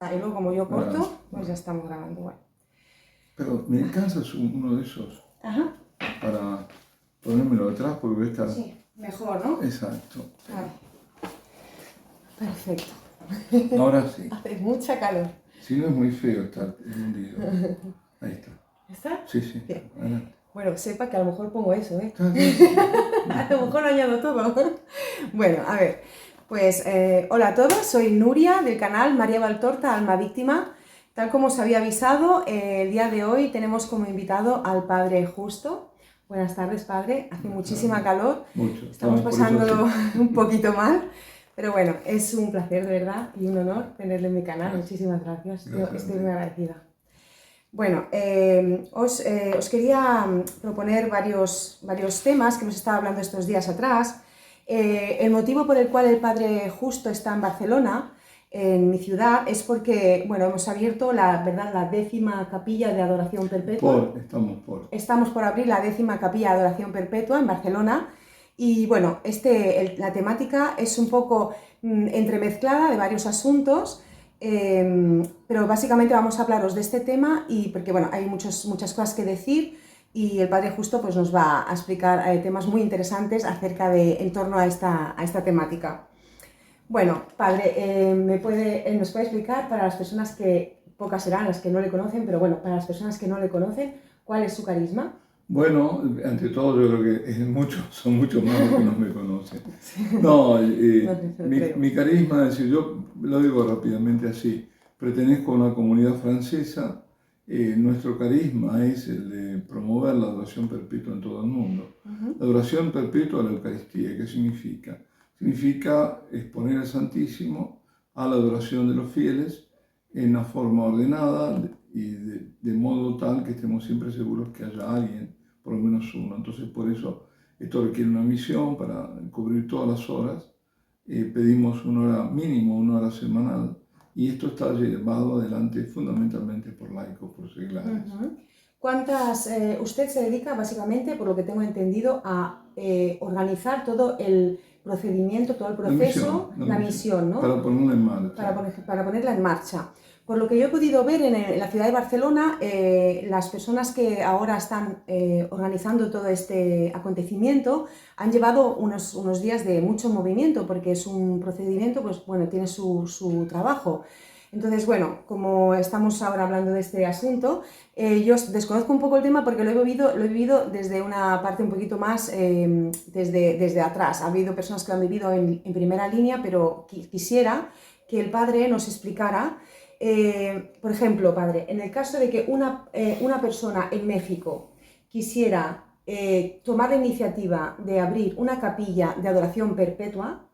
Y luego como yo corto, Ah, pues ya estamos grabando. Bueno. pero me alcanzas uno de esos Ajá. para ponérmelo atrás porque voy a estar... Sí, mejor, ¿no? Exacto. Vale. Perfecto. Ahora sí. Hace mucha calor. Si no es muy feo estar hundido. Ahí está. ¿Está? Sí, sí. Bien. Adelante. Bueno, sepa que a lo mejor pongo eso, ¿eh? Está bien. A lo mejor añado todo. Bueno, a ver. Pues hola a todos, soy Nuria del canal María Valtorta, Alma Víctima. Tal como os había avisado, el día de hoy tenemos como invitado al Padre Justo. Buenas tardes, Padre. Hace muchísima calor. Mucho. Estamos Por eso pasándolo sí. un poquito mal. Pero bueno, es un placer de verdad y un honor tenerle en mi canal. Gracias. Muchísimas gracias. Yo Gracias a estoy ti. muy agradecida. Bueno, os quería proponer varios temas que hemos estado hablando estos días atrás. El motivo por el cual el Padre Justo está en Barcelona, en mi ciudad, es porque, bueno, hemos abierto la 10ª capilla de adoración perpetua. Estamos por abrir la 10ª capilla de adoración perpetua en Barcelona. Y bueno, la temática es un poco entremezclada de varios asuntos. Pero básicamente vamos a hablaros de este tema y porque bueno, hay muchas cosas que decir y el Padre Justo pues, nos va a explicar temas muy interesantes en torno a esta temática. Bueno, Padre, ¿nos puede explicar para las personas que, pocas serán las que no le conocen, pero bueno, para las personas que no le conocen, cuál es su carisma? Bueno, ante todo yo creo que son muchos más los que no me conocen. No, mi carisma, es decir, yo lo digo rápidamente así, pertenezco a una comunidad francesa, nuestro carisma es el de promover la adoración perpetua en todo el mundo. La adoración perpetua a la Eucaristía, ¿qué significa? Significa exponer al Santísimo a la adoración de los fieles en una forma ordenada y de modo tal que estemos siempre seguros que haya alguien, por lo menos uno. Entonces, por eso, esto requiere una misión para cubrir todas las horas. Pedimos mínimo una hora semanal, y esto está llevado adelante fundamentalmente por laicos, por seglares. Usted se dedica básicamente, por lo que tengo entendido, a organizar todo el procedimiento, todo el proceso, la misión, ¿no? Para ponerla en marcha. Para ponerla en marcha. Por lo que yo he podido ver en la ciudad de Barcelona, las personas que ahora están organizando todo este acontecimiento han llevado unos días de mucho movimiento, porque es un procedimiento, pues bueno, tiene su trabajo. Entonces, bueno, como estamos ahora hablando de este asunto, yo desconozco un poco el tema porque lo he vivido desde una parte un poquito más desde atrás. Ha habido personas que lo han vivido en primera línea, pero quisiera que el Padre nos explicara, por ejemplo, Padre, en el caso de que una persona en México quisiera tomar la iniciativa de abrir una capilla de adoración perpetua,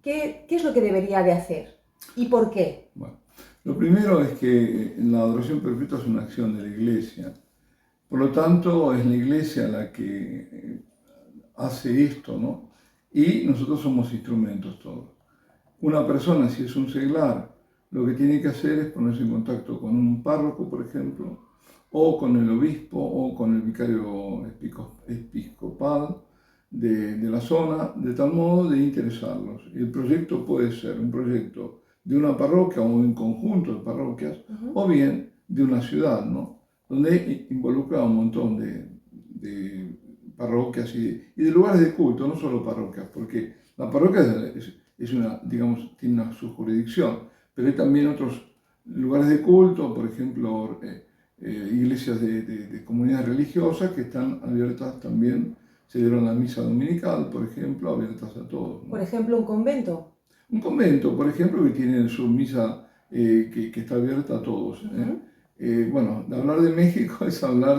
¿qué es lo que debería de hacer? ¿Y por qué? Bueno, lo primero es que la adoración perpetua es una acción de la Iglesia. Por lo tanto, es la Iglesia la que hace esto, ¿no? Y nosotros somos instrumentos todos. Una persona, si es un seglar, lo que tiene que hacer es ponerse en contacto con un párroco, por ejemplo, o con el obispo, o con el vicario episcopal de la zona, de tal modo de interesarlos. El proyecto puede ser un proyecto de una parroquia o un conjunto de parroquias, o bien de una ciudad, ¿no? Donde involucra a un montón de parroquias y de lugares de culto, no solo parroquias, porque la parroquia es una, digamos, tiene su jurisdicción, pero hay también otros lugares de culto, por ejemplo, iglesias de comunidades religiosas que están abiertas también, celebran la misa dominical, por ejemplo, abiertas a todos, ¿no? Por ejemplo, un convento. Un convento, por ejemplo, que tiene su misa que está abierta a todos. Bueno, hablar de México es hablar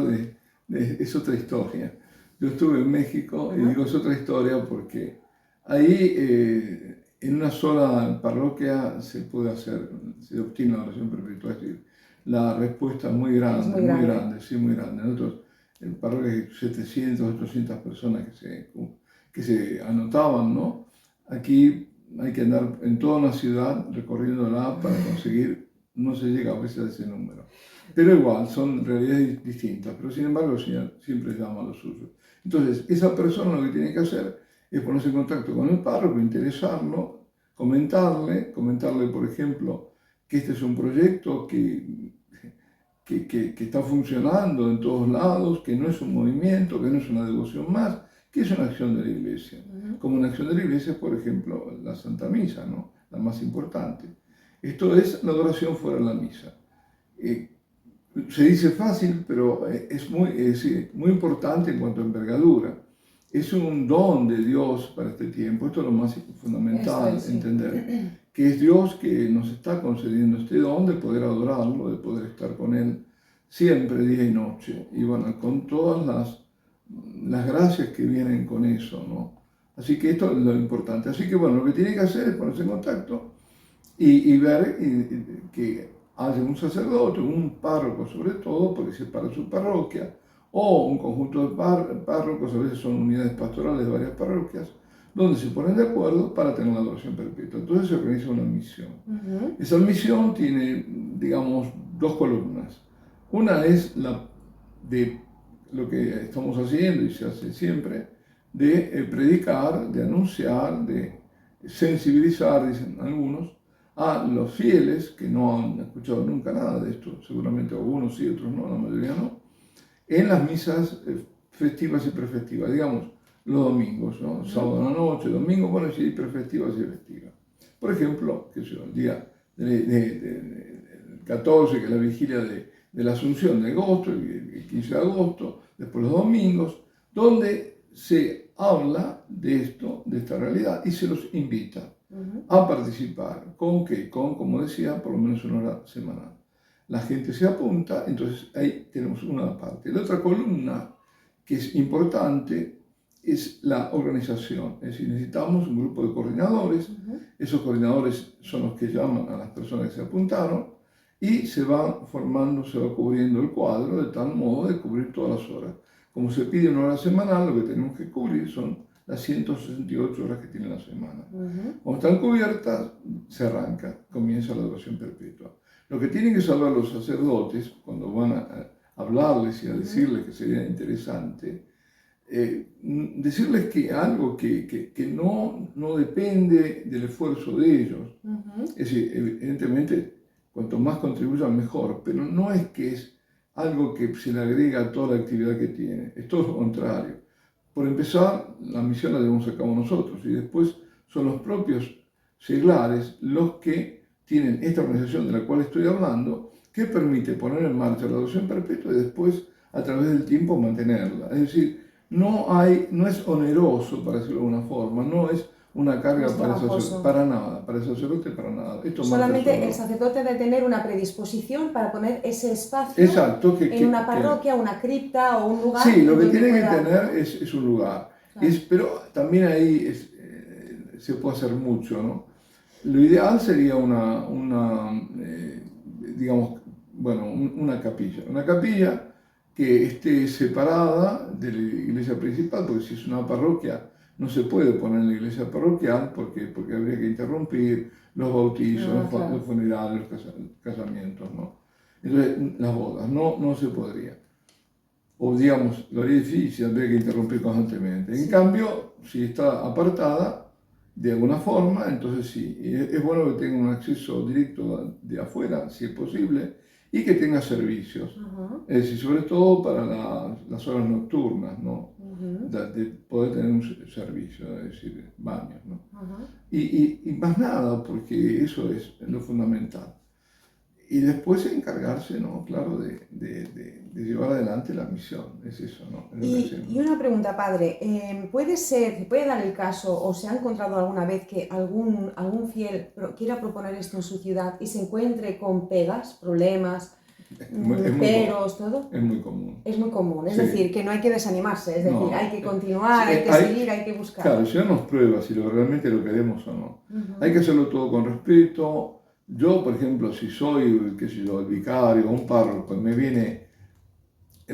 es otra historia. Yo estuve en México y digo es otra historia porque ahí en una sola parroquia se obtiene la oración perpetua. Es decir, la respuesta es muy grande, muy grande, sí, muy grande. Nosotros, en parroquias hay 700, 800 personas que se anotaban, ¿no? Aquí hay que andar en toda una ciudad recorriéndola para conseguir, no se llega a veces a ese número. Pero igual, son realidades distintas, pero sin embargo el Señor siempre llama a lo suyo. Entonces, esa persona lo que tiene que hacer es ponerse en contacto con el párroco, interesarlo, comentarle, por ejemplo, que este es un proyecto que está funcionando en todos lados, que no es un movimiento, que no es una devoción más, que es una acción de la Iglesia. Como una acción de la Iglesia, por ejemplo, la Santa Misa, ¿no? La más importante. Esto es la adoración fuera de la misa. Se dice fácil, pero es muy importante en cuanto a envergadura. Es un don de Dios para este tiempo. Esto es lo más fundamental, entender. Que es Dios que nos está concediendo este don de poder adorarlo, de poder estar con Él siempre, día y noche. Y bueno, con todas las gracias que vienen con eso, ¿no? Así que esto es lo importante. Así que bueno, lo que tiene que hacer es ponerse en contacto y ver que haya un sacerdote, un párroco sobre todo, porque es para su parroquia, o un conjunto de párrocos, a veces son unidades pastorales de varias parroquias, donde se ponen de acuerdo para tener la adoración perpetua. Entonces se organiza una misión. Esa misión tiene, digamos, dos columnas. Una es la de lo que estamos haciendo y se hace siempre, de predicar, de anunciar, de sensibilizar, dicen algunos, a los fieles que no han escuchado nunca nada de esto, seguramente algunos sí, otros no, la mayoría no, en las misas festivas y prefestivas, digamos, los domingos, ¿no? Sábado a la noche, domingo, bueno, sí, prefestivas y festivas. Por ejemplo, qué sé yo, el día del 14, que es la vigilia de la Asunción de agosto, el 15 de agosto, después los domingos, donde se habla de esto, de esta realidad, y se los invita a participar. ¿Con qué? Con, como decía, por lo menos una hora semanal. La gente se apunta, entonces ahí tenemos una parte. La otra columna, que es importante, es la organización. Es decir, necesitamos un grupo de coordinadores. Esos coordinadores son los que llaman a las personas que se apuntaron y se va formando, se va cubriendo el cuadro de tal modo de cubrir todas las horas. Como se pide una hora semanal, lo que tenemos que cubrir son las 168 horas que tiene la semana. Cuando están cubiertas, se arranca, comienza la adoración perpetua. Lo que tienen que saber los sacerdotes, cuando van a hablarles y a decirles que sería interesante, decirles que algo que no depende del esfuerzo de ellos, es decir, evidentemente, cuanto más contribuyan mejor, pero no es que es algo que se le agrega a toda la actividad que tiene, es todo lo contrario. Por empezar, la misión la llevamos a cabo nosotros y después son los propios seglares los que tienen esta organización de la cual estoy hablando, que permite poner en marcha la adoración perpetua y después, a través del tiempo, mantenerla. Es decir, no es oneroso, para decirlo de alguna forma, no es una carga para el sacerdote, para nada, para el sacerdote para nada. Esto solamente el sacerdote debe tener una predisposición para poner ese espacio. Exacto, en una parroquia, una cripta o un lugar. Sí, lo que tiene que tener es un lugar. Claro. Pero también ahí se puede hacer mucho, ¿no? Lo ideal sería digamos, bueno, una capilla. Una capilla que esté separada de la iglesia principal, porque si es una parroquia, no se puede poner en la iglesia parroquial porque habría que interrumpir los bautizos, los funerales, los casamientos, ¿no? Entonces, las bodas, no se podría. O digamos, lo haría difícil, habría que interrumpir constantemente. En cambio, si está apartada de alguna forma, entonces sí, es bueno que tenga un acceso directo de afuera, si es posible, y que tenga servicios. Es decir, sobre todo para las horas nocturnas, ¿no? De poder tener un servicio, es decir, baños, ¿no? Y más nada, porque eso es lo fundamental. Y después encargarse, ¿no? Claro, de llevar adelante la misión, es eso, ¿no? Y una pregunta, padre, ¿puede dar el caso o se ha encontrado alguna vez que algún fiel quiera proponer esto en su ciudad y se encuentre con pegas, problemas, peros, todo? Es muy común. Es muy común, es decir, que no hay que desanimarse, es decir, hay que continuar, hay que seguir, hay que buscar. Claro, si nos prueba si realmente lo queremos o no. Hay que hacerlo todo con respeto. Yo, por ejemplo, si soy, qué sé yo, el vicario o un párroco, me viene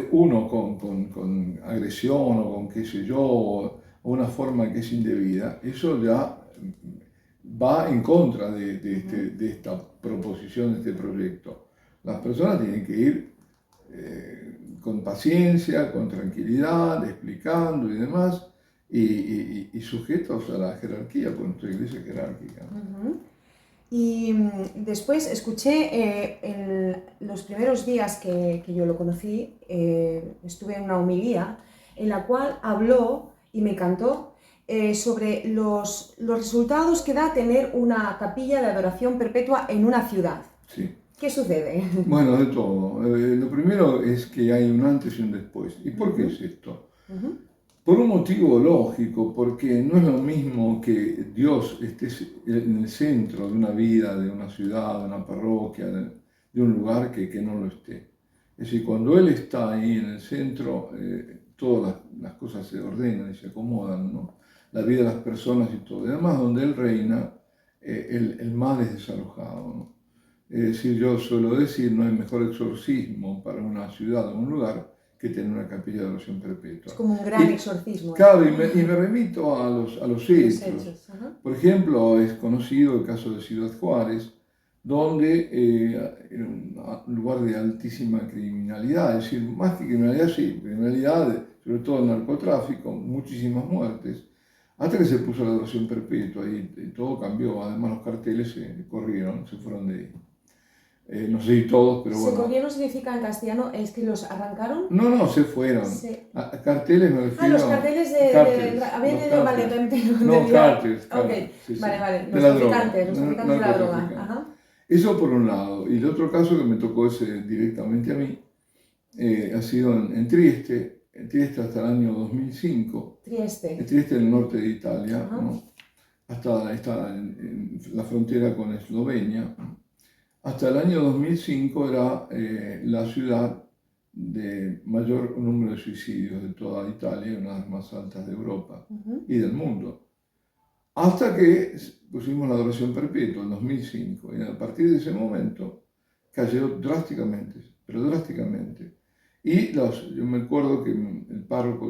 uno con agresión o con qué sé yo, o una forma que es indebida, eso ya va en contra de esta proposición, de este proyecto. Las personas tienen que ir con paciencia, con tranquilidad, explicando y demás, y sujetos a la jerarquía, porque nuestra iglesia es jerárquica. Y después escuché en los primeros días que yo lo conocí, estuve en una homilía en la cual habló y me encantó sobre los resultados que da tener una capilla de adoración perpetua en una ciudad. Sí. ¿Qué sucede? Bueno, de todo. Lo primero es que hay un antes y un después. ¿Y por qué es esto? Por un motivo lógico, porque no es lo mismo que Dios esté en el centro de una vida, de una ciudad, de una parroquia, de un lugar que no lo esté. Es decir, cuando Él está ahí en el centro, todas las cosas se ordenan y se acomodan, ¿no? La vida de las personas y todo. Y además, donde Él reina, el mal es desalojado, ¿no? Es decir, yo suelo decir, no hay mejor exorcismo para una ciudad o un lugar que tener una capilla de adoración perpetua. Es como un gran exorcismo. Claro, y me remito a los hechos. Por ejemplo, es conocido el caso de Ciudad Juárez, donde era un lugar de altísima criminalidad, es decir, más que criminalidad, sí, criminalidad, sobre todo el narcotráfico, muchísimas muertes, hasta que se puso la adoración perpetua y todo cambió. Además, los carteles se corrieron, se fueron de ahí. No sé si todos, pero bueno. ¿Se corrieron significa en castellano es que los arrancaron? No, se fueron. Sí. Carteles me refiero. Los carteles había entendido, vale, no, cárteles. Ok, sí, vale, de los traficantes de la droga. Ajá. Eso por un lado. Y el otro caso que me tocó directamente a mí ha sido en Trieste. En Trieste hasta el año 2005. Trieste en el norte de Italia, ¿no? Hasta en la frontera con Eslovenia. Hasta el año 2005 era la ciudad de mayor número de suicidios de toda Italia, una de las más altas de Europa y del mundo. Hasta que pusimos la adoración perpetua en 2005 y a partir de ese momento cayó drásticamente, pero drásticamente. Y yo me acuerdo que el párroco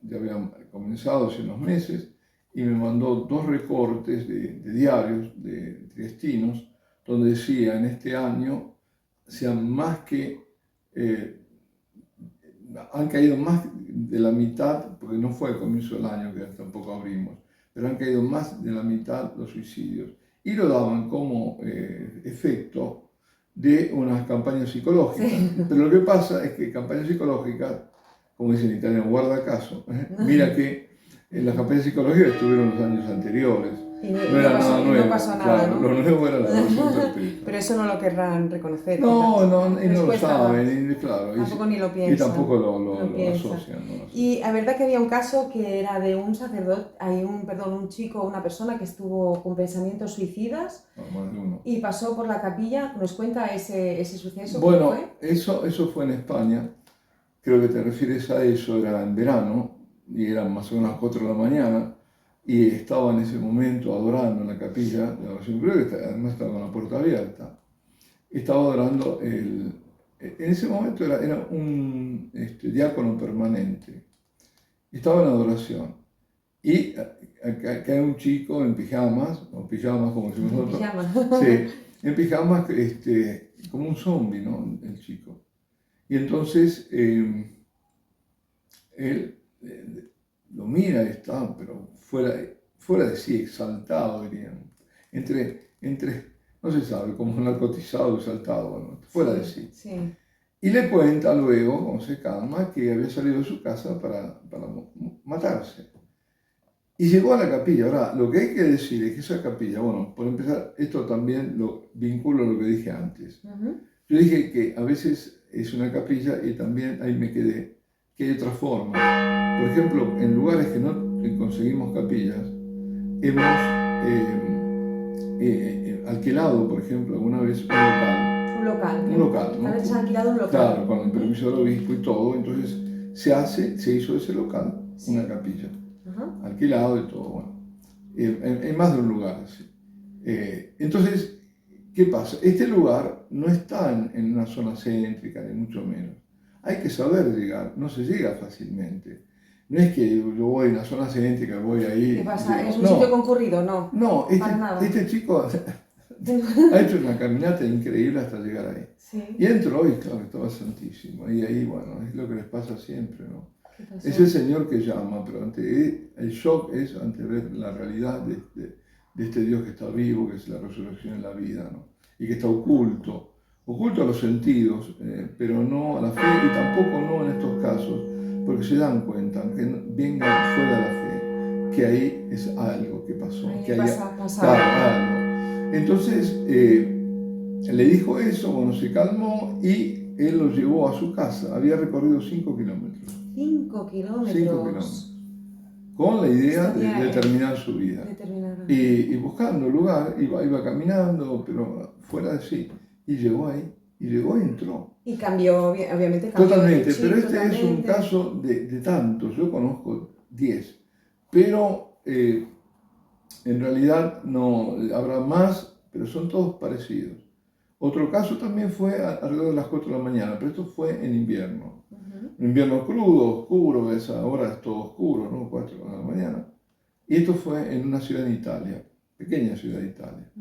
ya había comenzado hace unos meses y me mandó 2 recortes de diarios de triestinos donde decía, en este año han caído más de la mitad, porque no fue el comienzo del año que tampoco abrimos, pero han caído más de la mitad los suicidios. Y lo daban como efecto de unas campañas psicológicas. Sí. Pero lo que pasa es que campañas psicológicas, como dicen en italiano, guarda caso, mira que en las campañas psicológicas estuvieron los años anteriores. Y no era nada nuevo. No pasó nada, claro, ¿no? Lo nuevo era la adoración perpetua. Pero eso no lo querrán reconocer. No lo saben, claro. Tampoco ni lo piensan. Y tampoco lo asocian. Y la verdad que había un caso que era de un sacerdote, un chico, una persona que estuvo con pensamientos suicidas y pasó por la capilla. ¿Nos cuenta ese suceso? Bueno, eso fue en España. Creo que te refieres a eso, era en verano y eran más o menos las 4 de la mañana. Y estaba en ese momento adorando en la capilla de adoración, creo que además estaba con la puerta abierta. Estaba adorando, en ese momento era un diácono permanente. Estaba en adoración. Y acá hay un chico en pijamas, o pijamas como decimos nosotros. Sí, en pijamas, como un zombie, ¿no? El chico. Y entonces él lo mira y está, pero fuera de sí, exaltado, dirían. No se sabe, como narcotizado, exaltado, bueno, fuera de sí. Y le cuenta luego, cuando se calma, que había salido de su casa para matarse. Y llegó a la capilla. Ahora, lo que hay que decir es que esa capilla, bueno, por empezar, esto también lo vinculo a lo que dije antes. Yo dije que a veces es una capilla y también ahí me quedé, que hay otra forma. Por ejemplo, en lugares que no conseguimos capillas, hemos alquilado, por ejemplo, alguna vez un local. ¿no? ¿Has alquilado un local? Claro, con el permiso del obispo y todo. Entonces se hizo de ese local una capilla. Alquilado y todo, bueno. En más de un lugar, sí. Entonces, ¿qué pasa? Este lugar no está en una zona céntrica, ni mucho menos. Hay que saber llegar, no se llega fácilmente. No es que yo voy en la zona céntrica, voy ahí. ¿Qué pasa? ¿Es un sitio concurrido? No. No, este chico ha hecho una caminata increíble hasta llegar ahí. Sí. Y entró y claro, estaba santísimo. Y ahí, bueno, es lo que les pasa siempre, ¿no? Es el Señor que llama, pero el shock es ante ver la realidad de este Dios que está vivo, que es la resurrección en la vida, ¿no? Y que está oculto a los sentidos, pero no a la fe y tampoco no en estos casos, porque se dan cuenta, aunque vengan fuera de la fe, que ahí es algo que pasó, Ahí que hay algo. Entonces le dijo eso, bueno, se calmó y él lo llevó a su casa. Había recorrido 5 kilómetros. 5 kilómetros. 5 kilómetros. Con la idea de terminar su vida. Y buscando lugar, iba caminando, pero fuera de sí. Y llegó ahí, y llegó y entró. Y cambió, obviamente cambió. Totalmente, pero este es un caso de tantos. Yo conozco 10, pero en realidad no habrá más, pero son todos parecidos. Otro caso también fue alrededor de las 4 de la mañana, pero esto fue en invierno. Un invierno crudo, oscuro, a esa hora es todo oscuro, ¿no? 4 de la mañana. Y esto fue en una ciudad de Italia, pequeña ciudad de Italia.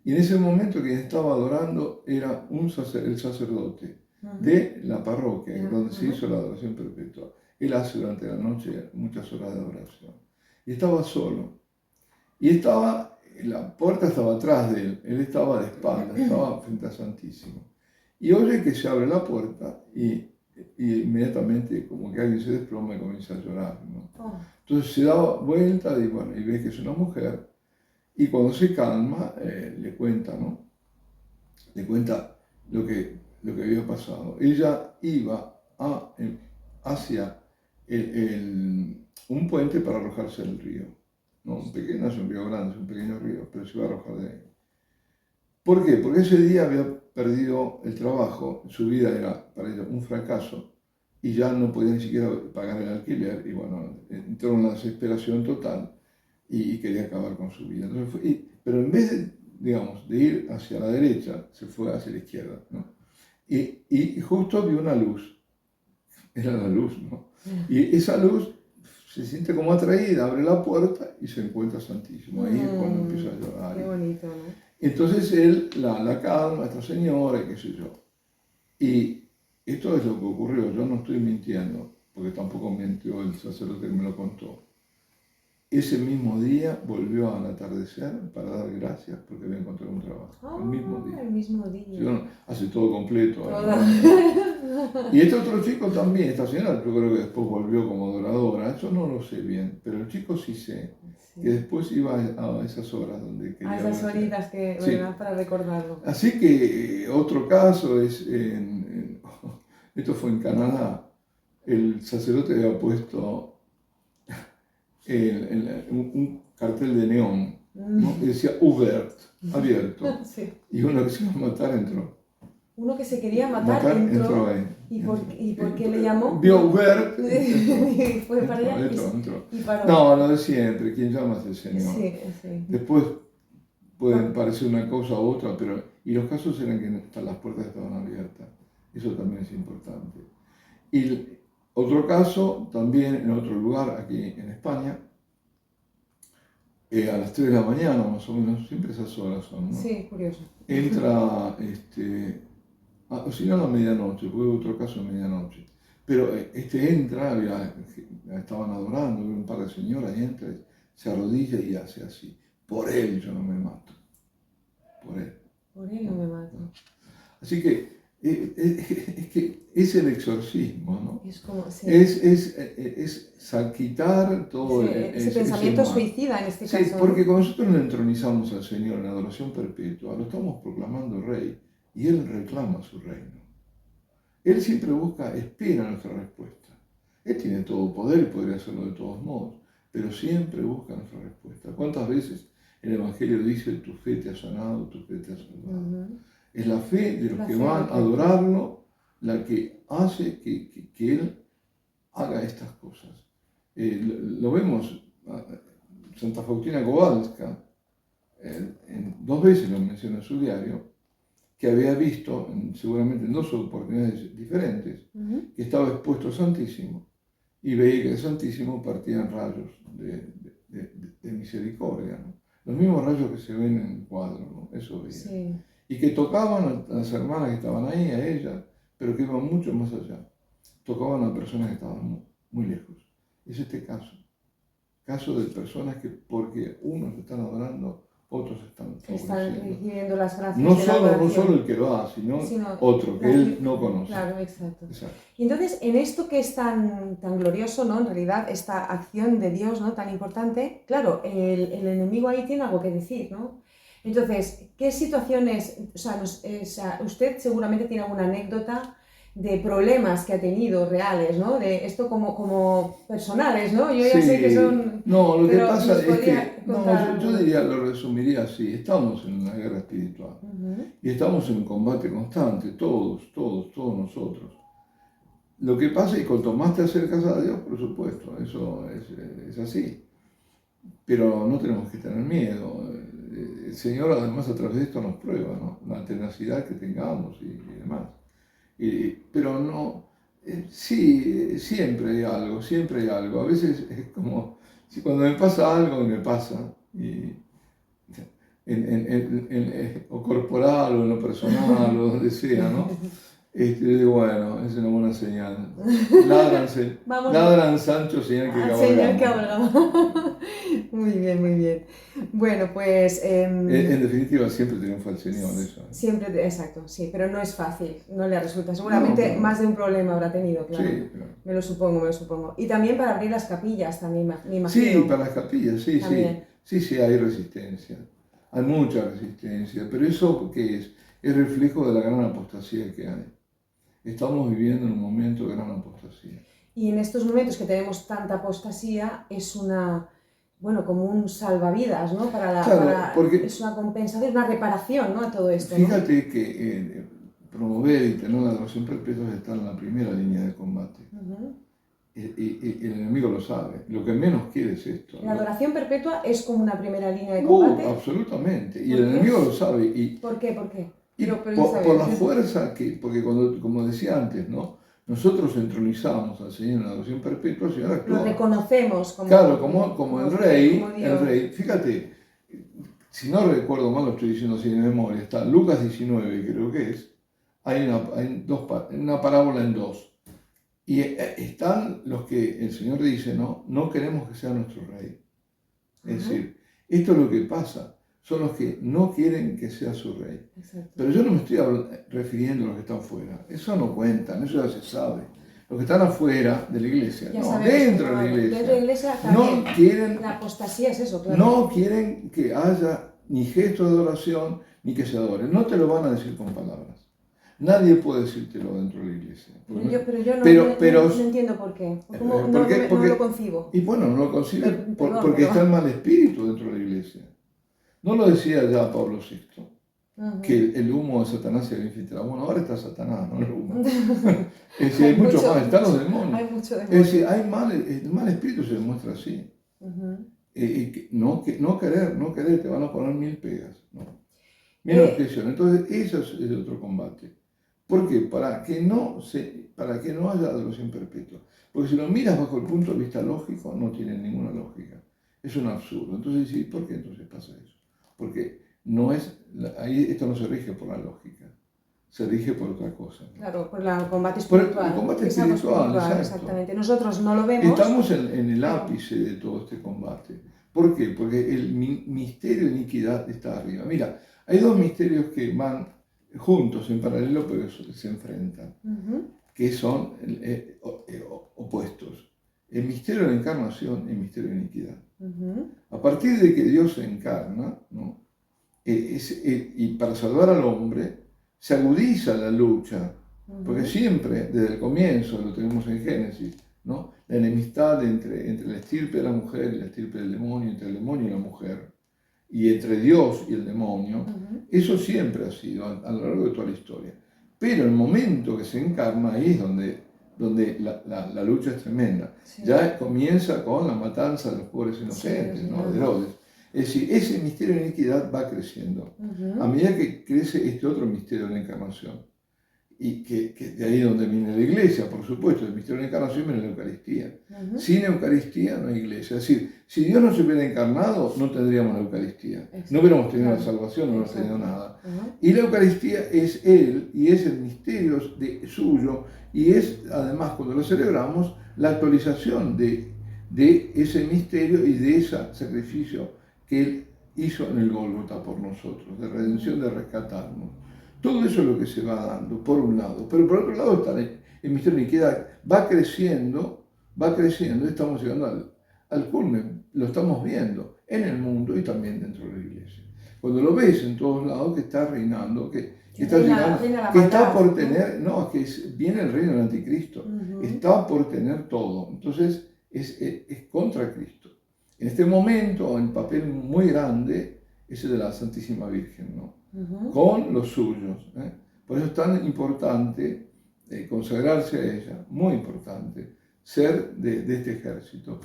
Y en ese momento quien estaba adorando era el sacerdote de la parroquia, donde se hizo la adoración perpetua. Él hace durante la noche muchas horas de adoración. Y estaba solo. Y la puerta estaba atrás de él estaba de espaldas, estaba frente al Santísimo. Y oye que se abre la puerta y inmediatamente como que alguien se desploma y comienza a llorar, ¿no? Entonces se da vuelta y ve que es una mujer y cuando se calma le cuenta, ¿no? Le cuenta lo que había pasado. Ella iba hacia un puente para arrojarse al río. No es un río grande, es un pequeño río, pero se iba a arrojar de ahí. ¿Por qué? Porque ese día había perdido el trabajo, su vida era para ella un fracaso y ya no podía ni siquiera pagar el alquiler y bueno, entró en una desesperación total y quería acabar con su vida. Entonces pero en vez de ir hacia la derecha, se fue hacia la izquierda, ¿no? Y justo vio una luz, era la luz, ¿no? Y esa luz se siente como atraída, abre la puerta y se encuentra Santísimo. Ahí es cuando empieza a llorar. Qué bonito, ¿no? Entonces él la calma, esta señora, y qué sé yo. Y esto es lo que ocurrió, yo no estoy mintiendo, porque tampoco mintió el sacerdote que me lo contó. Ese mismo día volvió al atardecer para dar gracias porque había encontrado un trabajo. El mismo día. El mismo día. Sí, bueno, hace todo completo. Y este otro chico también, esta señora, yo creo que después volvió como adoradora, eso no lo sé bien, pero el chico sí sé, que después iba a esas horas donde quería. A esas horitas que, ¿verdad? Para recordarlo. Así que otro caso es, esto fue en Canadá, el sacerdote había puesto un cartel de neón, ¿no? Que decía ouvert, abierto, Sí. y uno que se iba a matar entró. Uno que se quería matar entró ahí. ¿Y por qué le llamó? Vio ouvert y fue para allá entró. Y paró. No, lo de siempre, quien llama es el Señor. Sí. Después pueden parecer una cosa u otra, pero y los casos eran que las puertas estaban abiertas. Eso también es importante. Y otro caso, también en otro lugar, aquí en España, a las 3 de la mañana más o menos, siempre esas horas son, ¿no? Sí, curioso. Entra, o si no a la medianoche, porque hubo otro caso a medianoche, pero entra, estaban adorando, un par de señoras, y entra, se arrodilla y hace así, por él yo no me mato, por él. Por él no me mato. Así que es el exorcismo, ¿no? Es como, sí. Es quitar todo ese pensamiento suicida en este caso. Sí, porque cuando nosotros le entronizamos al Señor en adoración perpetua, lo estamos proclamando Rey y Él reclama su reino. Él siempre espera nuestra respuesta. Él tiene todo poder y podría hacerlo de todos modos, pero siempre busca nuestra respuesta. ¿Cuántas veces el Evangelio dice, tu fe te ha sanado, tu fe te ha salvado? Es la fe de los que van a adorarlo la que hace que Él haga estas cosas. Lo vemos, Santa Faustina Kowalska, 2 veces lo menciona en su diario, que había visto, seguramente en 2 oportunidades diferentes, que estaba expuesto al Santísimo y veía que del Santísimo partían rayos de misericordia, ¿no? Los mismos rayos que se ven en el cuadro, ¿no? Eso veía. Sí. Y que tocaban a las hermanas que estaban ahí, a ellas, pero que iban mucho más allá. Tocaban a personas que estaban muy, muy lejos. Es este caso de personas que porque unos están adorando, otros están Están favoreciendo. recibiendo las gracias No de la solo, no adoración. solo el que lo da, sino Sino otro que él no conoce. Claro, exacto. Exacto. Y entonces, en esto que es tan glorioso, ¿no? En realidad, esta acción de Dios, ¿no? Tan importante, claro, el enemigo ahí tiene algo que decir, ¿no? Entonces, ¿qué situaciones, o sea, usted seguramente tiene alguna anécdota de problemas que ha tenido reales, ¿no? De esto como personales, ¿no? Yo ya sé que son... No, lo que pero pasa nos es podría que, no, contar yo alguna. diría, lo resumiría así, estamos en una guerra espiritual y estamos en un combate constante, todos nosotros. Lo que pasa es que cuanto más te acercas a Dios, por supuesto, eso es así, pero no tenemos que tener miedo. El Señor además a través de esto nos prueba, ¿no? La tenacidad que tengamos y demás. Pero no, sí, siempre hay algo. A veces es como, si cuando me pasa algo, me pasa, o corporal o en lo personal o donde sea, ¿no? Digo, bueno, es una buena señal. Ladran Sancho, señal que Señor que cabalgamos. hablamos. Muy bien, muy bien. Bueno, pues... En definitiva, siempre triunfa el Señor, eso. Siempre, exacto, sí, pero no es fácil, no le resulta. No, Seguramente pero, más de un problema habrá tenido, claro. sí, pero, Me lo supongo, me lo supongo. Y también para abrir las capillas, también me imagino. sí, para las capillas, sí, También. sí, hay resistencia. Hay mucha resistencia, pero eso, ¿qué es? Es reflejo de la gran apostasía que hay. Estamos viviendo en un momento de gran apostasía. Y en estos momentos que tenemos tanta apostasía, es una, bueno, como un salvavidas, ¿no? Claro, porque es una compensación, una reparación, ¿no? A todo esto, ¿no? fíjate que promover y tener la adoración perpetua está en la primera línea de combate. Y el enemigo lo sabe. Lo que menos quiere es esto. La adoración perpetua es como una primera línea de combate. Absolutamente. Y el enemigo lo sabe. ¿Por qué? ¿Por qué? Y por la fuerza que, porque cuando, como decía antes, ¿no? Nosotros entronizamos al Señor en la adoración perpetua, el Señor actúa. Lo reconocemos como, claro, como el rey. Como Dios. El rey. Fíjate, si no recuerdo mal, lo estoy diciendo así de memoria, está Lucas 19, creo que es. Hay una parábola en dos. Y están los que el Señor dice, no queremos que sea nuestro rey. Es decir, esto es lo que pasa. Son los que no quieren que sea su rey. Exacto. Pero yo no me estoy refiriendo a los que están fuera. Eso no cuentan, eso ya se sabe. Los que están afuera de la iglesia, dentro de la iglesia. Dentro de la iglesia también. No quieren, la apostasía es eso, claro. No quieren que haya ni gesto de adoración ni que se adore. No te lo van a decir con palabras. Nadie puede decírtelo dentro de la iglesia. Pero yo no entiendo por qué. No lo concibo. Y bueno, no lo concibe porque está el mal espíritu dentro de la iglesia. No lo decía ya Pablo VI, que el humo de Satanás se había infiltrado. Bueno, ahora está Satanás, no el humo. Es decir, hay mucho más, están los demonios. Hay mucho demonio. Es decir, el mal espíritu se demuestra así. No querer, te van a poner 1000 pegas. ¿No? Mira objeción. Entonces, eso es otro combate. ¿Por qué? Para que no haya adoración perpetua. Porque si lo miras bajo el punto de vista lógico, no tiene ninguna lógica. Es un absurdo. Entonces, sí, ¿por qué entonces pasa eso? Porque esto no se rige por la lógica, se rige por otra cosa. ¿No? Claro, por el combate espiritual. El combate espiritual, exactamente. Nosotros no lo vemos. Estamos en el ápice de todo este combate. ¿Por qué? Porque el misterio de iniquidad está arriba. Mira, hay dos misterios que van juntos, en paralelo, pero se enfrentan, que son opuestos. El misterio de la encarnación y el misterio de la iniquidad. A partir de que Dios se encarna, ¿no? Y para salvar al hombre, se agudiza la lucha, porque siempre, desde el comienzo, lo tenemos en Génesis, ¿no? La enemistad entre la estirpe de la mujer y la estirpe del demonio, entre el demonio y la mujer, y entre Dios y el demonio, eso siempre ha sido a lo largo de toda la historia. Pero el momento que se encarna, ahí es donde la lucha es tremenda. Sí. Ya comienza con la matanza de los pobres inocentes, sí, ¿no? De Herodes. Es decir, ese misterio de iniquidad va creciendo. A medida que crece este otro misterio de la encarnación. Y que de ahí es donde viene la iglesia, por supuesto, el misterio de la encarnación viene la Eucaristía. Sin Eucaristía no hay iglesia. Es decir, si Dios no se hubiera encarnado, no tendríamos la Eucaristía. Exacto. No hubiéramos tenido la salvación, no hubiéramos tenido nada. Y la Eucaristía es Él, y es el misterio suyo, y es, además, cuando lo celebramos, la actualización de ese misterio y de ese sacrificio que Él hizo en el Gólgota por nosotros, de redención, de rescatarnos. Todo eso es lo que se va dando, por un lado. Pero por otro lado está el misterio de iniquidad. Va creciendo, estamos llegando al culmen. Lo estamos viendo en el mundo y también dentro de la iglesia. Cuando lo ves en todos lados, que está reinando, que está llegando, que está por tener, no, que viene el reino del anticristo, está por tener todo. Entonces es contra Cristo. En este momento, el papel muy grande es el de la Santísima Virgen, ¿no? Con los suyos. Por eso es tan importante consagrarse a ella, muy importante, ser de este ejército.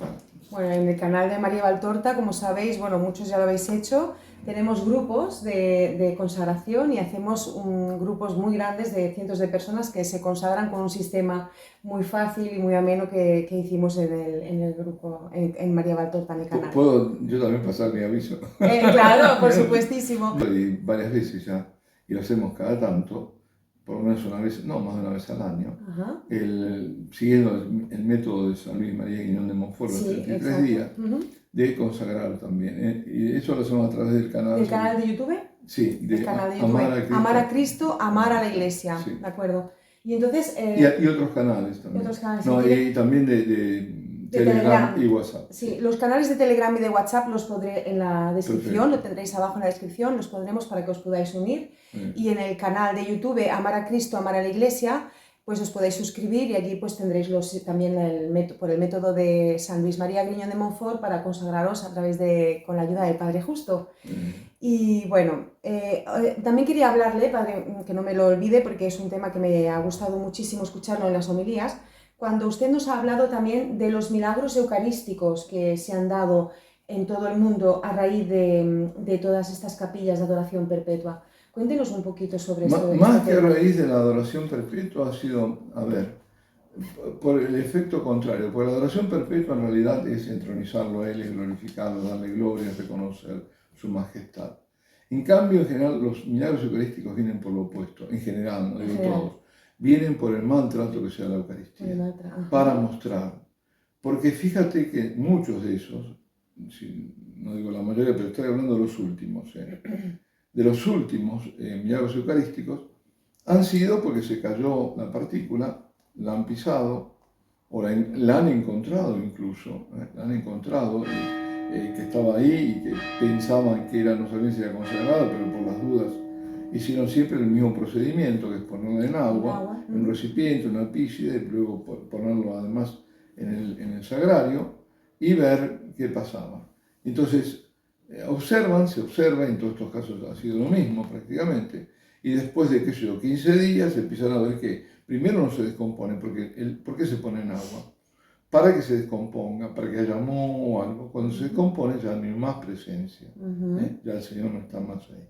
Bueno, en el canal de María Valtorta, como sabéis, bueno, muchos ya lo habéis hecho, tenemos grupos de consagración y hacemos grupos muy grandes de cientos de personas que se consagran con un sistema muy fácil y muy ameno que hicimos en el grupo, en María Valtorta, en el canal. ¿Puedo yo también pasar mi aviso? Claro, por supuestísimo. Y varias veces ya, y lo hacemos cada tanto, por lo menos una vez, no, más de una vez al año, siguiendo el método de San Luis María Guiñón de Montfort, los 33 días, de consagrar también. Y eso lo hacemos a través del canal. ¿Del canal de YouTube? Sí, del canal de YouTube. Amar a Cristo, amar a la Iglesia, sí. ¿De acuerdo? Y entonces... y otros canales también. Otros canales, no, y también de Telegram y WhatsApp. Sí, los canales de Telegram y de WhatsApp los pondré en la descripción, lo tendréis abajo en la descripción, los pondremos para que os podáis unir. Y en el canal de YouTube Amar a Cristo, amar a la Iglesia, pues os podéis suscribir y allí pues tendréis también por el método de San Luis María Griñón de Montfort para consagraros a través con la ayuda del Padre Justo. Y bueno, también quería hablarle, Padre, que no me lo olvide porque es un tema que me ha gustado muchísimo escucharlo en las homilías, cuando usted nos ha hablado también de los milagros eucarísticos que se han dado en todo el mundo a raíz de todas estas capillas de adoración perpetua. Cuéntenos un poquito sobre esto. Más que a raíz de la adoración perpetua ha sido, a ver, por el efecto contrario, porque la adoración perpetua en realidad es entronizarlo a Él, es glorificarlo, darle gloria, reconocer su majestad. En cambio, en general, los milagros eucarísticos vienen por lo opuesto, en general, no digo todos, vienen por el mal trato que sea la Eucaristía, para mostrar. Porque fíjate que muchos de esos, no digo la mayoría, pero estoy hablando de los últimos, de los últimos milagros eucarísticos, han sido porque se cayó la partícula, la han pisado, o la han encontrado incluso, la han encontrado, que estaba ahí y que pensaban que no sabían si era consagrada, pero por las dudas hicieron siempre el mismo procedimiento, que es ponerla en agua, en un recipiente, en una epíside, y luego ponerlo además en el sagrario y ver qué pasaba. Entonces, se observa, en todos estos casos ha sido lo mismo prácticamente, y después de, 15 días empiezan a ver que primero no se descompone, ¿por qué se pone en agua? Para que se descomponga, para que haya moho o algo. Cuando se descompone ya no hay más presencia, ya el Señor no está más ahí.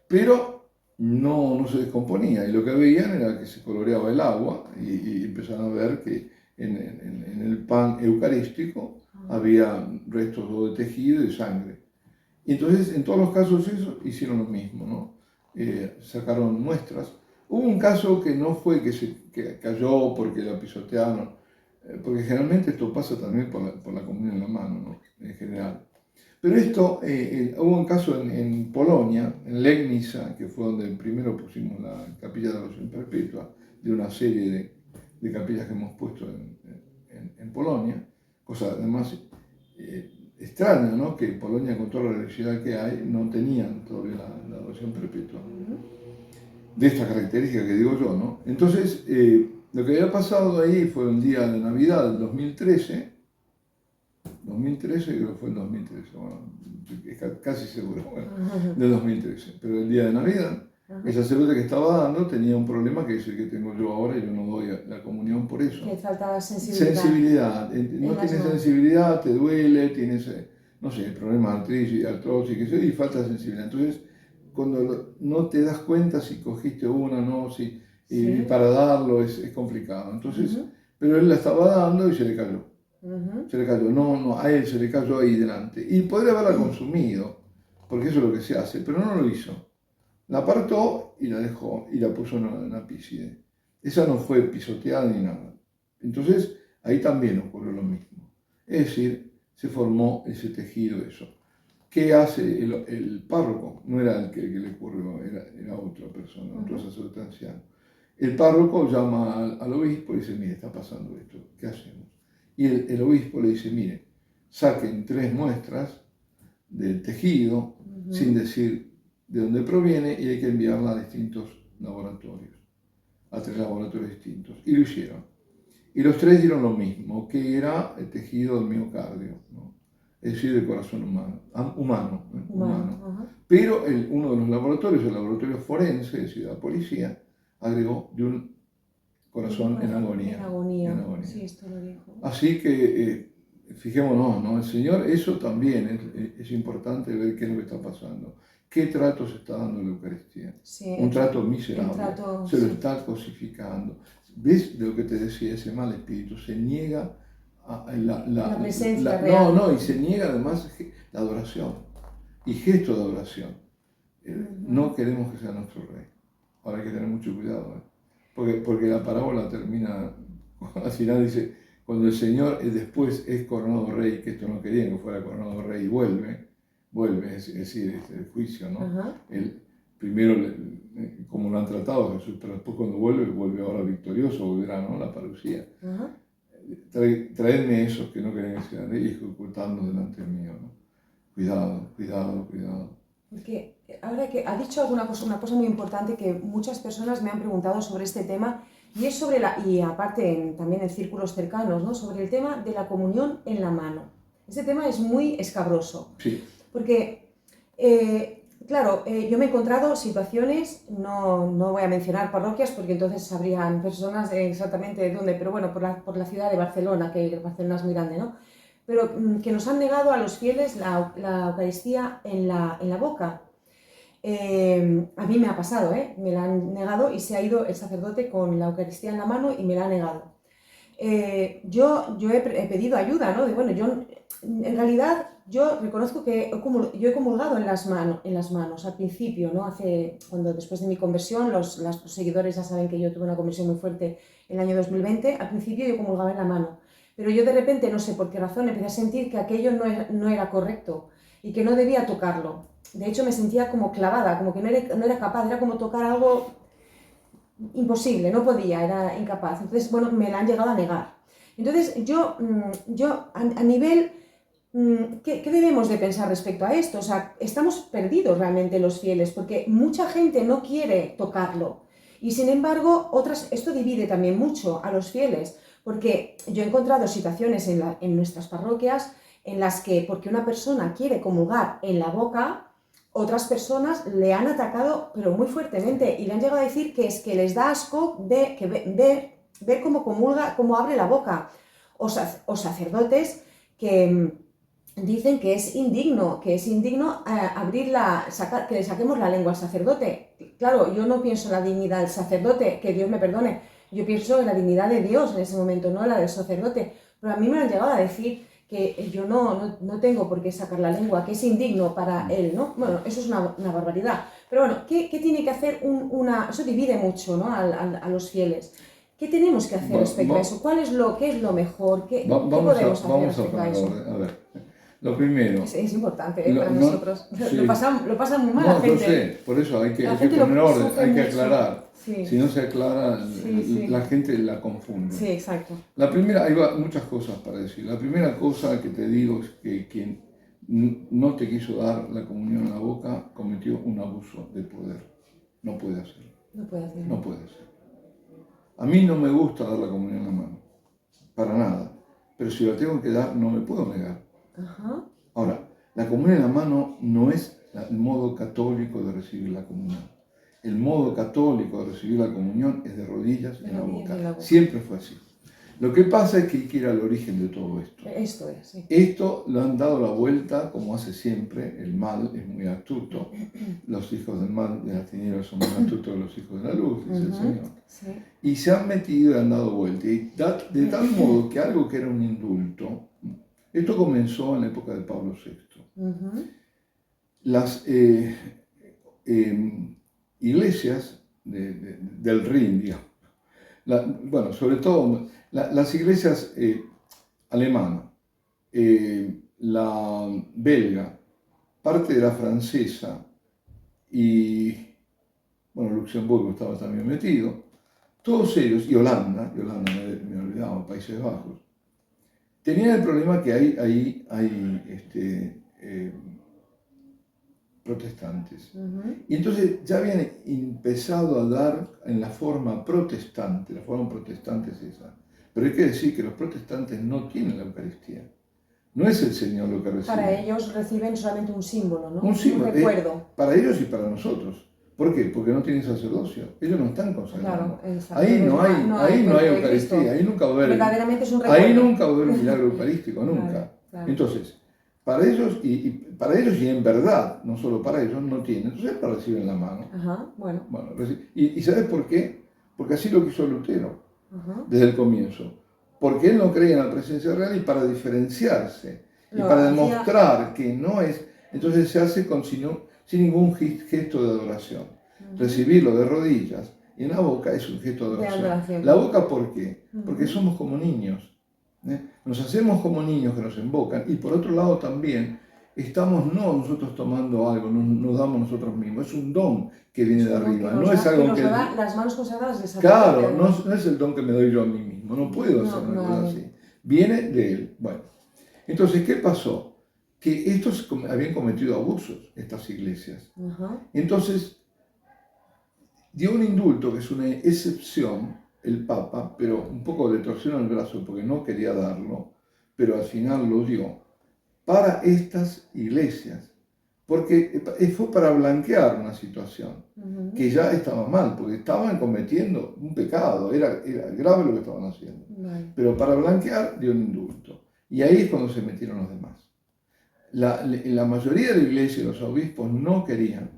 Pero no se descomponía, y lo que veían era que se coloreaba el agua, y empezaron a ver que en el pan eucarístico había restos de tejido y de sangre. Y entonces, en todos los casos eso, hicieron lo mismo, ¿no? Sacaron muestras. Hubo un caso que no fue que cayó porque la pisotearon, porque generalmente esto pasa también por la comunión en la mano, ¿no? En general. Pero esto, hubo un caso en Polonia, en Legnica, que fue donde primero pusimos la capilla de adoración perpetua, de una serie de capillas que hemos puesto en Polonia, cosa además extraña, ¿no? Que Polonia, con toda la diversidad que hay, no tenían todavía la adoración perpetua, de esta característica que digo yo, ¿no? Entonces, lo que había pasado ahí fue un día de Navidad del 2013, creo que fue en 2013, bueno, casi seguro, del 2013, pero el día de Navidad, el sacerdote que estaba dando tenía un problema que es el que tengo yo ahora, y yo no doy la comunión por eso. Que falta sensibilidad. No tienes sensibilidad, te duele, tienes, no sé, problemas de artrosis, y falta sensibilidad. Entonces, cuando no te das cuenta si cogiste una, no, y para darlo es complicado. Entonces, pero él la estaba dando y se le cayó. Se le cayó, a él se le cayó ahí delante. Y podría haberla consumido, porque eso es lo que se hace, pero no lo hizo. La apartó y la dejó y la puso en una epíside. Esa no fue pisoteada ni nada. Entonces, ahí también ocurrió lo mismo. Es decir, se formó ese tejido, eso. ¿Qué hace el párroco? No era el que le ocurrió, era otra persona, otro sacerdote anciano. El párroco llama al obispo y dice, mire, está pasando esto, ¿qué hacemos? Y el obispo le dice, mire, saquen 3 muestras del tejido, sin decir de dónde proviene, y hay que enviarla a distintos laboratorios, a 3 laboratorios distintos. Y lo hicieron. Y los 3 dieron lo mismo, que era el tejido del miocardio, ¿no? Es decir, del corazón humano. Pero uno de los laboratorios, el laboratorio forense, es decir, la policía, agregó de un corazón en agonía. En agonía. Sí, esto lo dijo. Así que fijémonos, ¿no? El Señor, eso también es importante ver qué es lo que está pasando. ¿Qué trato se está dando en la Eucaristía? Sí, un trato miserable. Se lo está cosificando. ¿Ves de lo que te decía? Ese mal espíritu se niega la presencia real. No, y se niega además la adoración y gesto de adoración. No queremos que sea nuestro rey. Ahora hay que tener mucho cuidado, porque la parábola termina, al final dice, cuando el Señor después es coronado rey, que esto no querían que fuera coronado rey, y vuelve, es decir, el juicio, ¿no? Él, primero, como lo han tratado a Jesús, pero después cuando vuelve ahora victorioso, volverá, ¿no? La parucía. Traedme esos que no querían que sean reyes, ocultando delante mío, ¿no? Cuidado. Porque ahora que ha dicho una cosa muy importante que muchas personas me han preguntado sobre este tema, y es sobre y aparte también en círculos cercanos, ¿no? Sobre el tema de la comunión en la mano. Este tema es muy escabroso. Sí. Porque, claro, yo me he encontrado situaciones, no voy a mencionar parroquias porque entonces sabrían personas exactamente de dónde, pero bueno, por la ciudad de Barcelona, que Barcelona es muy grande, ¿no? Pero que nos han negado a los fieles la Eucaristía en la boca. A mí me ha pasado, me la han negado y se ha ido el sacerdote con la Eucaristía en la mano y me la ha negado. Yo he pedido ayuda, ¿no? En realidad yo reconozco que yo he comulgado en las manos al principio, ¿no? Después de mi conversión, los seguidores ya saben que yo tuve una conversión muy fuerte en el año 2020, al principio yo comulgaba en la mano, pero yo de repente, no sé por qué razón, empecé a sentir que aquello no era correcto y que no debía tocarlo. De hecho me sentía como clavada, como que no era capaz, era como tocar algo imposible, no podía, era incapaz. Entonces, bueno, me la han llegado a negar. Entonces, yo a nivel, ¿qué debemos de pensar respecto a esto? O sea, estamos perdidos realmente los fieles, porque mucha gente no quiere tocarlo. Y sin embargo, esto divide también mucho a los fieles, porque yo he encontrado situaciones en nuestras parroquias en las que, porque una persona quiere comulgar en la boca, otras personas le han atacado, pero muy fuertemente, y le han llegado a decir que es que les da asco ver cómo comulga, cómo abre la boca. O sacerdotes que dicen que es indigno que le saquemos la lengua al sacerdote. Claro, yo no pienso en la dignidad del sacerdote, que Dios me perdone, yo pienso en la dignidad de Dios en ese momento, no la del sacerdote. Pero a mí me han llegado a decir que yo no tengo por qué sacar la lengua, que es indigno para él, ¿no? Bueno, eso es una barbaridad. Pero bueno, ¿qué tiene que hacer eso divide mucho, ¿no? a los fieles. ¿Qué tenemos que hacer respecto a eso? ¿Qué es lo mejor? ¿Qué podemos hacer respecto a eso? A ver, lo primero... Es importante para nosotros. Sí. Lo pasan muy mal la gente. No sé, por eso hay que poner orden, hay que aclarar. Sí. Si no se aclara, la gente la confunde. Sí, exacto. La primera, hay muchas cosas para decir. La primera cosa que te digo es que quien no te quiso dar la comunión en la boca cometió un abuso de poder. No puede hacerlo. No puede hacerlo. No puede hacerlo. A mí no me gusta dar la comunión en la mano, para nada. Pero si la tengo que dar, no me puedo negar. Ajá. Ahora, la comunión en la mano no es el modo católico de recibir la comunión. El modo católico de recibir la comunión es de rodillas en la boca. Siempre fue así. Lo que pasa es que hay que ir al origen de todo esto. Esto es, sí. Esto lo han dado la vuelta, como hace siempre. El mal es muy astuto. Los hijos del mal de las tinieblas son más astutos que los hijos de la luz, dice el Señor. Sí. Y se han metido y han dado vuelta. Y de tal modo que algo que era un indulto, esto comenzó en la época de Pablo VI. Las iglesias del Rin, digamos, sobre todo las iglesias alemanas, la belga, parte de la francesa y, bueno, Luxemburgo estaba también metido, todos ellos, y Holanda me olvidaba, Países Bajos, tenían el problema que hay protestantes. Y entonces ya habían empezado a dar en la forma protestante es esa. Pero hay que decir que los protestantes no tienen la Eucaristía. No es el Señor lo que recibe. Para ellos reciben solamente un símbolo, ¿no? Un símbolo. Un recuerdo. Para ellos y para nosotros. ¿Por qué? Porque no tienen sacerdocio. Ellos no están consagrados. Claro, ahí no hay Eucaristía. Ahí nunca va a haber. Verdaderamente es un recuerdo. Ahí nunca va a haber un milagro eucarístico, nunca. Claro. Entonces, para ellos y en verdad, no solo para ellos, no tienen. Entonces para recibir en la mano. Ajá, bueno. ¿Y sabes por qué? Porque así lo quiso Lutero, desde el comienzo. Porque él no creía en la presencia real y para diferenciarse y para demostrar que no es, entonces se hace sin ningún gesto de adoración. Recibirlo de rodillas y en la boca es un gesto de adoración. ¿La boca por qué? Porque somos como niños. Nos hacemos como niños que nos invocan y por otro lado también estamos no nosotros tomando algo, nos damos nosotros mismos, es un don que viene de arriba, no es algo que nos da las manos consagradas de claro, no es el don que me doy yo a mí mismo, no puedo hacer una cosa así, viene de él. Bueno, entonces, ¿qué pasó? Que estos habían cometido abusos, estas iglesias. Entonces, dio un indulto, que es una excepción, el Papa, pero un poco le torció el brazo porque no quería darlo, pero al final lo dio, para estas iglesias, porque fue para blanquear una situación que ya estaba mal, porque estaban cometiendo un pecado, era grave lo que estaban haciendo, pero para blanquear dio un indulto, y ahí es cuando se metieron los demás. La mayoría de la iglesia y los obispos no querían,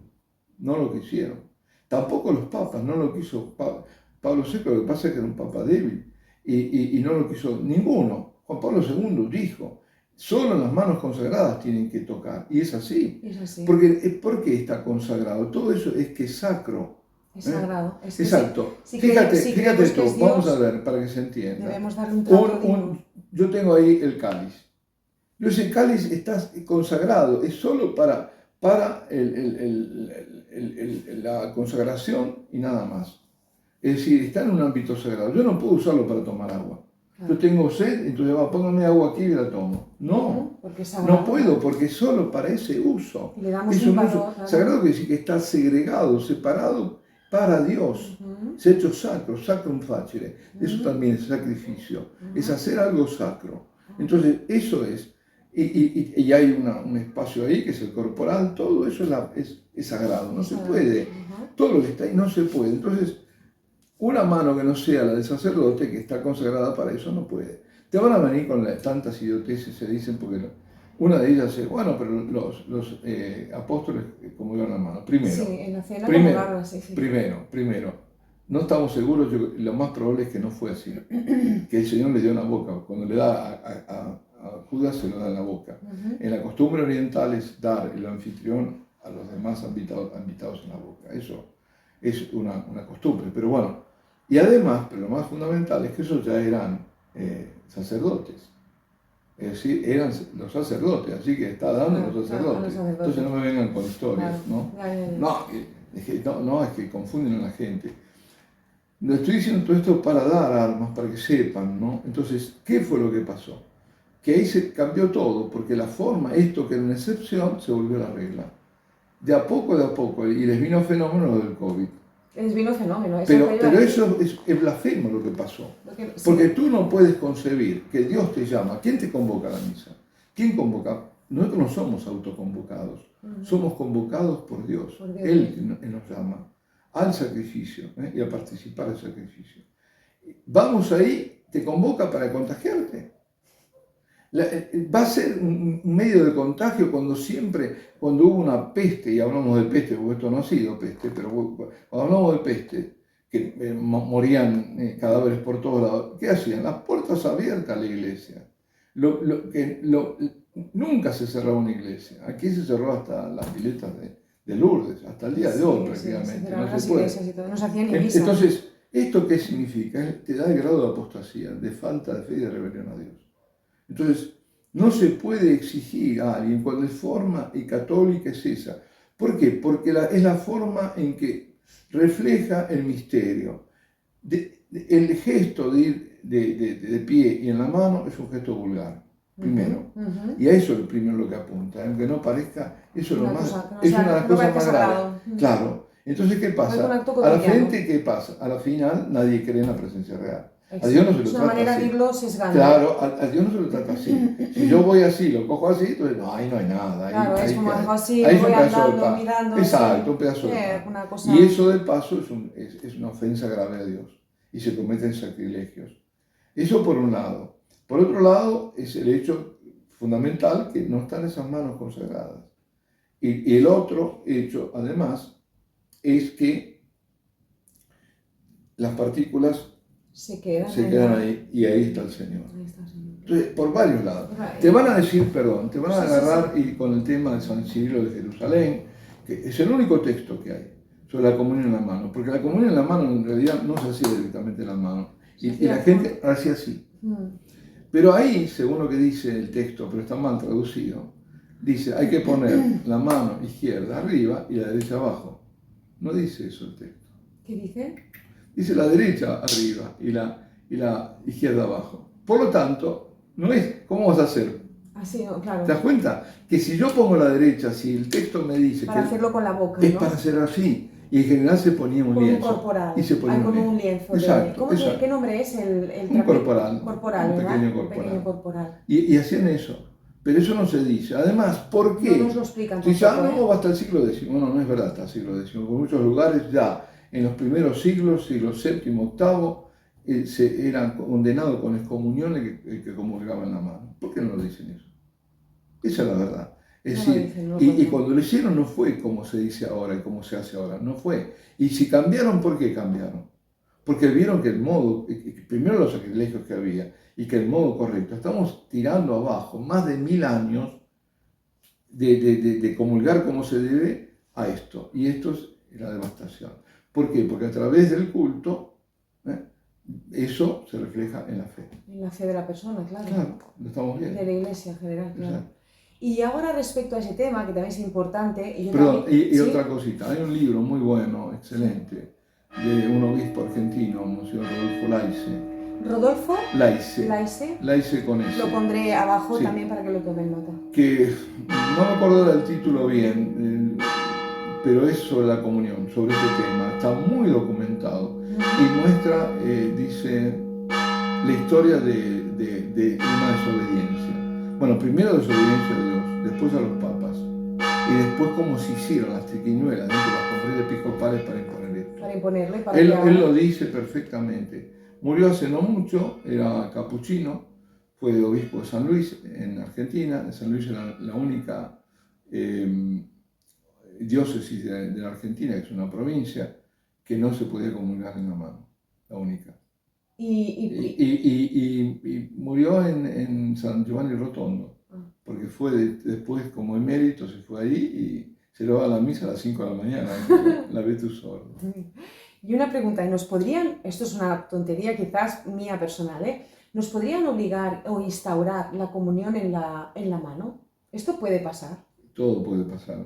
no lo quisieron, tampoco los papas, no lo quiso Pablo VI, lo que pasa es que era un papa débil, y no lo quiso ninguno. Juan Pablo II dijo, solo las manos consagradas tienen que tocar, y es así. ¿Por qué está consagrado? Todo eso es que es sacro. Es sagrado. Exacto. Fíjate esto, vamos a ver, para que se entienda. Debemos darle un trato yo tengo ahí el cáliz. Ese cáliz está consagrado, es solo para la consagración y nada más. Es decir, está en un ámbito sagrado. Yo no puedo usarlo para tomar agua. Yo tengo sed, entonces póngame agua aquí y la tomo. No, no puedo, porque es solo para ese uso. Y le damos es un uso sagrado, que decir que está segregado, separado para Dios. Se ha hecho sacro, sacrum facere. Eso también es sacrificio, es hacer algo sacro. Entonces, eso es. Y hay un espacio ahí que es el corporal, todo eso es sagrado, no se puede. Todo lo que está ahí no se puede. Entonces, una mano que no sea la del sacerdote, que está consagrada para eso, no puede. Te van a venir con tantas idioteces, se dicen, porque una de ellas es, bueno, pero los apóstoles, como iban la mano, primero. Sí, en la cena primero, no estamos seguros, lo más probable es que no fue así, que el Señor le dio en la boca, cuando le da a Judas se lo da en la boca. En la costumbre oriental es dar el anfitrión a los demás invitados en la boca, eso es una costumbre, pero bueno. Y además, pero lo más fundamental es que esos ya eran sacerdotes. Es decir, eran los sacerdotes, así que está dando los sacerdotes. Entonces no me vengan con historias, ¿no? Es que confunden a la gente. No estoy diciendo todo esto para dar armas, para que sepan, ¿no? Entonces, ¿qué fue lo que pasó? Que ahí se cambió todo, porque la forma, esto que era una excepción, se volvió la regla. De a poco, y les vino fenómeno del COVID. Les vino fenómeno. Pero eso es blasfemo lo que pasó. Porque tú no puedes concebir que Dios te llama. ¿Quién te convoca a la misa? ¿Quién convoca? Nosotros no somos autoconvocados. Somos convocados por Dios. Él nos llama al sacrificio y a participar del sacrificio. Vamos ahí, te convoca para contagiarte. Va a ser un medio de contagio cuando hubo una peste, y hablamos de peste, porque esto no ha sido peste, pero cuando hablamos de peste, que morían cadáveres por todos lados, ¿qué hacían? Las puertas abiertas a la iglesia. Nunca se cerraba una iglesia. Aquí se cerró hasta las piletas de Lourdes, hasta el día de hoy prácticamente. No se puede. No se hacía ni misa. Entonces, ¿esto qué significa? Te da el grado de apostasía, de falta de fe y de rebelión a Dios. Entonces, No se puede exigir a alguien cuando es forma y católica es esa. ¿Por qué? Porque es la forma en que refleja el misterio. El gesto de ir de pie y en la mano es un gesto vulgar, primero. Y a eso es lo primero lo que apunta, aunque no parezca, eso es lo más, es una de las cosas más graves. Claro. Entonces, ¿qué pasa? A la frente, ¿qué pasa? A la final nadie cree en la presencia real. A Dios no se lo trata así. Es una manera de irlo sesgando. Claro, a Dios no se lo trata así. Si yo voy así, lo cojo así, entonces no, ahí no hay nada. Claro, ahí, es como algo así, ahí voy andando, mirando. Exacto, un pedazo de pan. Cosa... Y eso del paso es una ofensa grave a Dios y se cometen sacrilegios. Eso por un lado. Por otro lado, es el hecho fundamental que no están esas manos consagradas. Y el otro hecho, además, es que las partículas se quedan ahí y ahí está el Señor. Entonces, por varios lados. Te van a decir, perdón, te van a agarrar y con el tema de San Cirilo de Jerusalén, que es el único texto que hay sobre la comunión en la mano, porque la comunión en la mano en realidad no se hacía directamente en la mano, y la gente hacía así. Pero ahí, según lo que dice el texto, pero está mal traducido, dice, hay que poner la mano izquierda arriba y la derecha abajo. No dice eso el texto. ¿Qué dice? Dice la derecha arriba y la izquierda abajo. Por lo tanto, no es, ¿cómo vas a hacer? Así, no, claro. ¿Te das cuenta? Que si yo pongo la derecha, si el texto me dice para que hacerlo con la boca, es ¿no? para hacer así. Y en general se ponía un lienzo. Un corporal. Y se ponía con un lienzo. Exacto, exacto. ¿Qué nombre es un corporal. Corporal, un ¿verdad? Pequeño corporal. Pequeño corporal. Y hacían eso. Pero eso no se dice. Además, ¿por qué? No nos lo explican. Si ya no, va hasta el siglo X. Bueno, no es verdad hasta el siglo X. En muchos lugares ya en los primeros siglos, siglo VII, VIII, se eran condenados con excomunión el que comulgaba en la mano. ¿Por qué no lo dicen eso? Esa es la verdad. Es decir, y cuando lo hicieron no fue como se dice ahora y como se hace ahora, no fue. Y si cambiaron, ¿por qué cambiaron? Porque vieron que el modo, primero los sacrilegios que había, y que el modo correcto, estamos tirando abajo más de 1000 años de comulgar como se debe a esto. Y esto es la devastación. ¿Por qué? Porque a través del culto, eso se refleja en la fe. En la fe de la persona, claro. Claro, lo estamos viendo. De la iglesia en general, claro. Exacto. Y ahora respecto a ese tema, que también es importante... Y ¿sí? Otra cosita, hay un libro muy bueno, excelente, de un obispo argentino, Monsignor Rodolfo Laice. ¿Rodolfo? Laice. Laice con S. Lo pondré abajo también para que lo tomen nota. Que no me acuerdo del título bien, pero es sobre la comunión, sobre ese tema. Está muy documentado y muestra, dice, la historia de una desobediencia. Bueno, primero desobediencia a Dios, después a los papas, y después cómo se hicieron las triquiñuelas dentro de las conferencias episcopales para imponer esto. Para imponerlo y para él lo dice perfectamente. Murió hace no mucho, era capuchino, fue obispo de San Luis en Argentina. San Luis era la única diócesis de la Argentina, que es una provincia, que no se podía comulgar en la mano, la única. Y murió en San Giovanni Rotondo, porque fue después como emérito, se fue ahí y se lo va a la misa a las 5 de la mañana, la Vetus Ordo. Y una pregunta, esto es una tontería quizás mía personal, ¿nos podrían obligar o instaurar la comunión en la mano? ¿Esto puede pasar? Todo puede pasar.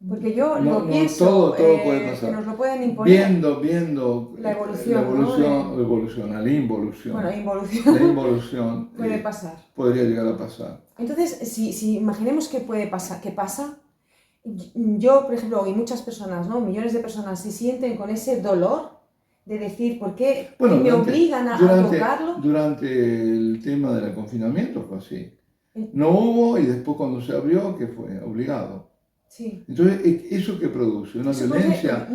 Porque yo lo pienso, todo puede pasar. que nos lo pueden imponer. Viendo la evolución, la involución. Bueno, la involución puede pasar. Podría llegar a pasar. Entonces, si imaginemos que puede pasar, ¿qué pasa? Yo, por ejemplo, y muchas personas, ¿no? Millones de personas se sienten con ese dolor de decir, ¿por qué me obligan a tocarlo? Durante el tema del confinamiento fue así. No hubo y después cuando se abrió, que fue obligado. Sí. Entonces, ¿eso qué produce? Una violencia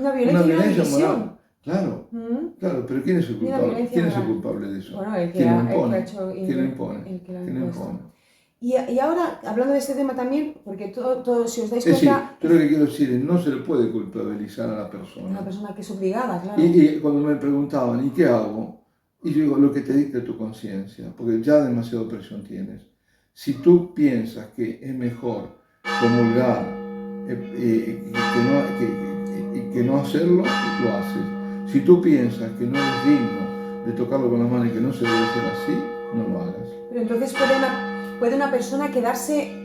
moral. Claro, claro, pero ¿quién es el culpable? ¿Quién es el culpable de eso? Bueno, ¿Quién lo impone? Y ahora, hablando de este tema también, porque todo si os dais cuenta... Yo lo que quiero decir es, no se le puede culpabilizar a la persona. Una persona que es obligada, claro. Y cuando me preguntaban, ¿y qué hago? Y yo digo, lo que te dicte tu conciencia, porque ya demasiada presión tienes. Si tú piensas que es mejor comulgar que no hacerlo, lo haces. Si tú piensas que no eres digno de tocarlo con las manos y que no se debe hacer así, no lo hagas. Pero entonces ¿Puede una persona quedarse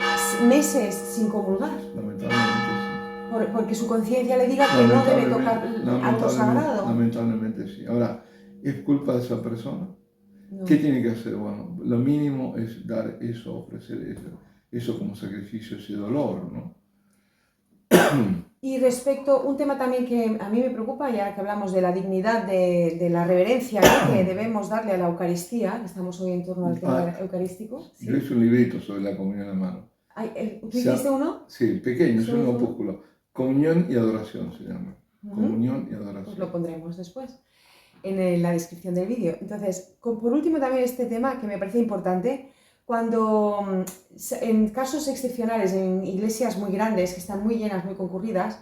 meses sin comulgar? Lamentablemente sí. Porque su conciencia le diga que no debe tocar algo sagrado. Lamentablemente sí. Ahora, ¿es culpa de esa persona? No. ¿Qué tiene que hacer? Bueno, lo mínimo es dar eso, ofrecer eso como sacrificio, ese dolor, ¿no? Y respecto, un tema también que a mí me preocupa, ya que hablamos de la dignidad, de la reverencia, ¿no?, que debemos darle a la Eucaristía, que estamos hoy en torno al tema eucarístico. ¿Sí? Yo hice un librito sobre la comunión en mano. ¿Tú hiciste uno? Sí, pequeño, es un opúsculo. Comunión y adoración se llama. Comunión y adoración. Pues lo pondremos después en la descripción del vídeo. Entonces, por último también este tema que me parece importante, cuando en casos excepcionales, en iglesias muy grandes, que están muy llenas, muy concurridas,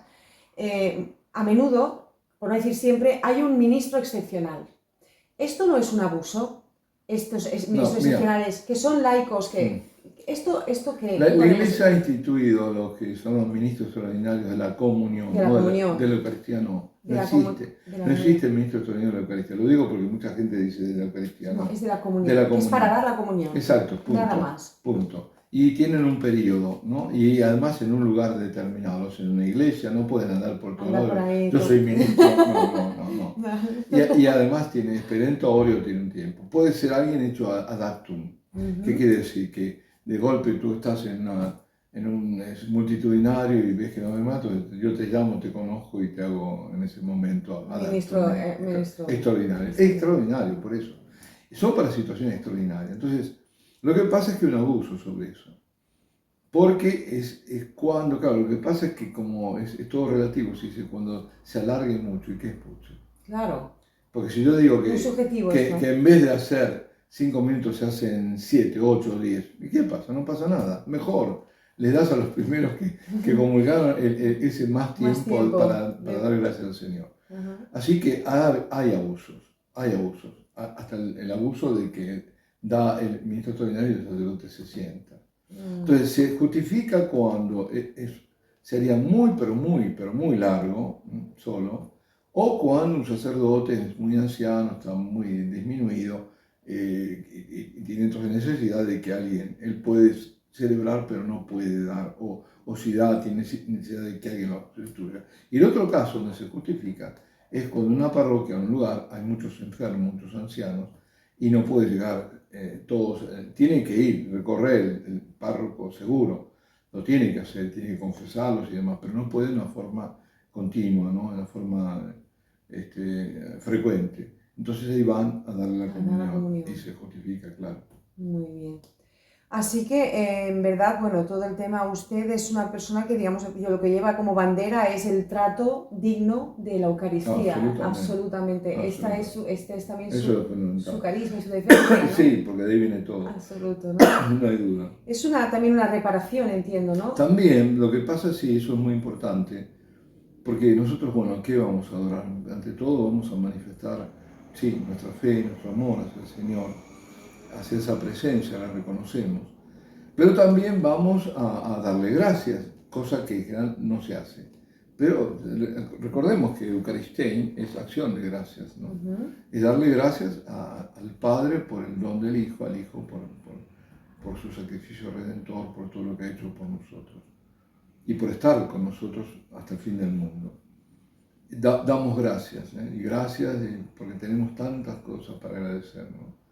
a menudo, por no decir siempre, hay un ministro excepcional. ¿Esto no es un abuso? Estos ministros excepcionales, que son laicos, que... ¿Esto que la Iglesia ha instituido lo que son los ministros extraordinarios de la comunión, de la Eucaristía no existe. No existe el ministro extraordinario de la Eucaristía. Lo digo porque mucha gente dice de la Eucaristía. No, es de la comunión. Es para dar la comunión. Exacto, punto. Nada más. Punto. Y tienen un periodo, ¿no? Y además en un lugar determinado, en una iglesia, no pueden andar por todo lado. Yo soy ministro, no. Y además tiene perentorio, tiene un tiempo. Puede ser alguien hecho ad actum. ¿Qué quiere decir? Que de golpe tú estás en un multitudinario y ves que no me mato, yo te llamo, te conozco y te hago en ese momento ministro. Extraordinario. Extraordinario, por eso. Son para situaciones extraordinarias. Entonces, lo que pasa es que hay un abuso sobre eso. Porque es cuando, claro, lo que pasa es que como es todo relativo, se dice, cuando se alargue mucho, ¿y qué es mucho? Claro. Porque si yo digo que en vez de hacer 5 minutos se hacen 7, 8, 10. ¿Y qué pasa? No pasa nada. Mejor les das a los primeros que comulgaron ese más tiempo para dar gracias al Señor. Así que hay abusos. Hasta el abuso de que da el ministro extraordinario y el sacerdote se sienta. Entonces se justifica cuando sería pero muy largo, solo, o cuando un sacerdote es muy anciano, está muy disminuido, y tiene entonces necesidad de que él puede celebrar pero no puede dar, o si da, tiene necesidad de que alguien lo sustituya. Y el otro caso donde se justifica es cuando en una parroquia, en un lugar, hay muchos enfermos, muchos ancianos, y no puede llegar todos, tienen que ir, recorrer el párroco seguro, lo tiene que hacer, tiene que confesarlos y demás, pero no puede de una forma continua, ¿no?, de una forma frecuente. Entonces ahí van a darle la comunión y se justifica, claro. Muy bien. Así que, en verdad, bueno, todo el tema, usted es una persona que, digamos, lo que lleva como bandera es el trato digno de la Eucaristía. Absolutamente. Este es también su carisma y su defensa, ¿no? Sí, porque de ahí viene todo. Absoluto, ¿no? No hay duda. Es también una reparación, entiendo, ¿no? También, lo que pasa, sí, eso es muy importante, porque nosotros, bueno, ¿qué vamos a adorar? Ante todo vamos a manifestar, sí, nuestra fe, nuestro amor hacia el Señor, hacia esa presencia, la reconocemos. Pero también vamos a darle gracias, cosa que en general no se hace. Pero recordemos que Eucaristein es acción de gracias, ¿no? Es darle gracias al Padre por el don del Hijo, al Hijo por su sacrificio redentor, por todo lo que ha hecho por nosotros y por estar con nosotros hasta el fin del mundo. Damos gracias, y gracias porque tenemos tantas cosas para agradecer, ¿no?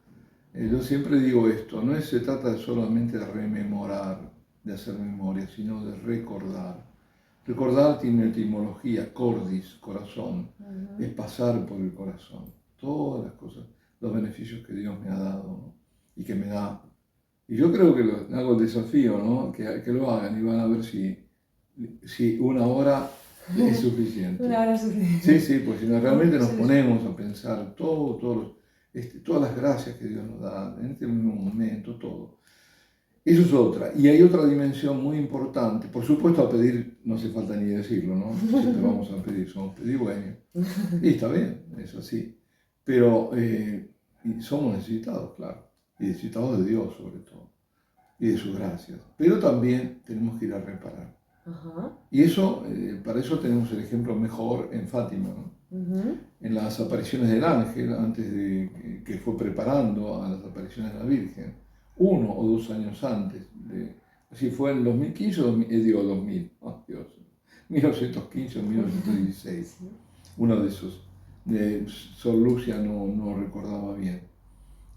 Yo siempre digo esto, no se trata solamente de rememorar, de hacer memoria, sino de recordar. Recordar tiene una etimología, cordis, corazón, es pasar por el corazón. Todas las cosas, los beneficios que Dios me ha dado, ¿no?, y que me da. Y yo creo que hago el desafío, ¿no?, que lo hagan y van a ver si una hora es suficiente. Una hora es suficiente. Sí, pues si realmente nos ponemos a pensar todas las gracias que Dios nos da en este mismo momento, todo. Eso es otra. Y hay otra dimensión muy importante. Por supuesto, a pedir no hace falta ni decirlo, ¿no? Siempre vamos a pedir, somos pedigüeños. Y está bien, es así. Pero somos necesitados, claro. Y necesitados de Dios, sobre todo. Y de sus gracias. Pero también tenemos que ir a reparar. Y eso, para eso tenemos el ejemplo mejor en Fátima, ¿no? En las apariciones del ángel, antes de que fue preparando a las apariciones de la Virgen, 1 o 2 años antes. Si fue en 2015 o 2000, oh, Dios, 1915 o 1916, Sí. uno de esos. Sor Lucia no recordaba bien.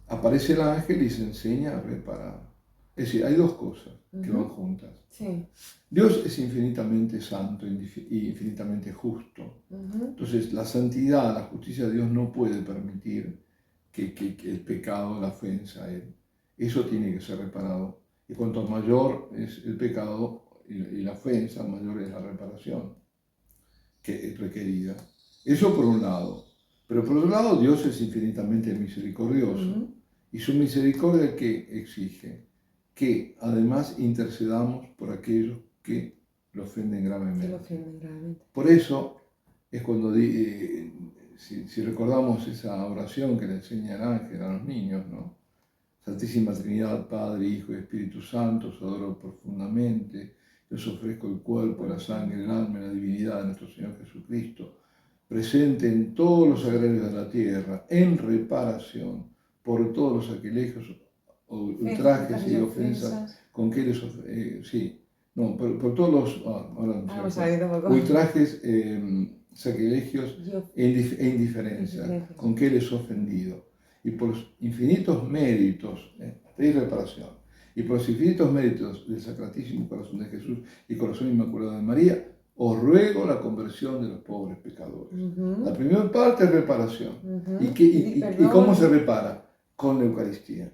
Aparece el ángel y se enseña a reparar. Es decir, hay dos cosas que van juntas. Sí. Dios es infinitamente santo y infinitamente justo. Entonces, la santidad, la justicia de Dios no puede permitir que el pecado, la ofensa a Él. Eso tiene que ser reparado. Y cuanto mayor es el pecado y la ofensa, mayor es la reparación que es requerida. Eso por un lado. Pero por otro lado, Dios es infinitamente misericordioso. Y su misericordia, ¿qué exige? Que además intercedamos por aquellos que lo ofenden gravemente. Por eso es cuando, si recordamos esa oración que le enseña el ángel a los niños, ¿no? Santísima Trinidad, Padre, Hijo y Espíritu Santo, os adoro profundamente, y os ofrezco el cuerpo, la sangre, el alma y la divinidad de nuestro Señor Jesucristo, presente en todos los sagrarios de la tierra, en reparación por todos los sacrilegios, ultrajes y ofensas con que les por todos los ultrajes, sacrilegios e indiferencia con que les he ofendido, y por los infinitos méritos de reparación, y por los infinitos méritos del Sacratísimo Corazón de Jesús y Corazón Inmaculado de María, os ruego la conversión de los pobres pecadores. La primera parte es reparación. ¿Y cómo se repara? Con la Eucaristía.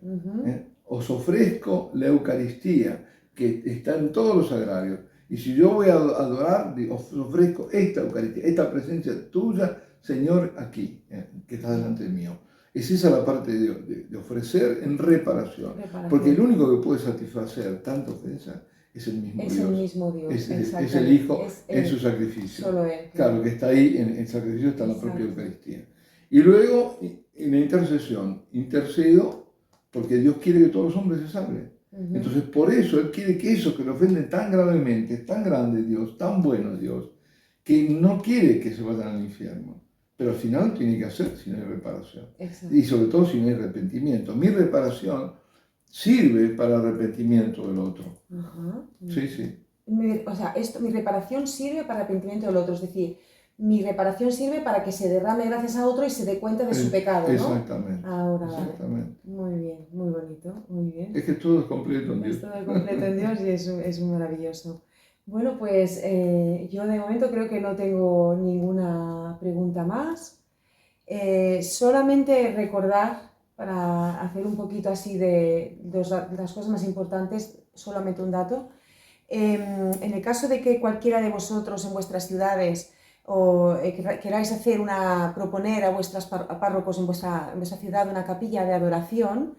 Os ofrezco la Eucaristía, que está en todos los sagrarios. Y si yo voy a adorar, os ofrezco esta Eucaristía, esta presencia tuya, Señor, aquí, que está delante mío. Es esa la parte de ofrecer en reparación. Porque el único que puede satisfacer tanta ofensa es el mismo Dios. Es el mismo Dios. Es el Hijo en su sacrificio. Solo Él. Claro, que está ahí, en el sacrificio está la propia Eucaristía. Y luego, en la intercesión, intercedo porque Dios quiere que todos los hombres se salven. Entonces, por eso Él quiere que esos que lo ofenden tan gravemente, es tan grande Dios, tan bueno Dios, que no quiere que se vayan al infierno. Pero al final tiene que hacer si no hay reparación. Exacto. Y sobre todo si no hay arrepentimiento. Mi reparación sirve para el arrepentimiento del otro. Sí, sí. Mi reparación sirve para el arrepentimiento del otro. Es decir, mi reparación sirve para que se derrame gracias a otro y se dé cuenta de su pecado, ¿no? Exactamente. Ahora, exactamente. Vale. Muy bien, muy bonito, muy bien. Es que todo es completo en Dios. Es todo completo en Dios y es muy maravilloso. Bueno, pues yo de momento creo que no tengo ninguna pregunta más. Solamente recordar, para hacer un poquito así de las cosas más importantes, solamente un dato. En el caso de que cualquiera de vosotros en vuestras ciudades o queráis proponer a vuestros párrocos en vuestra ciudad una capilla de adoración,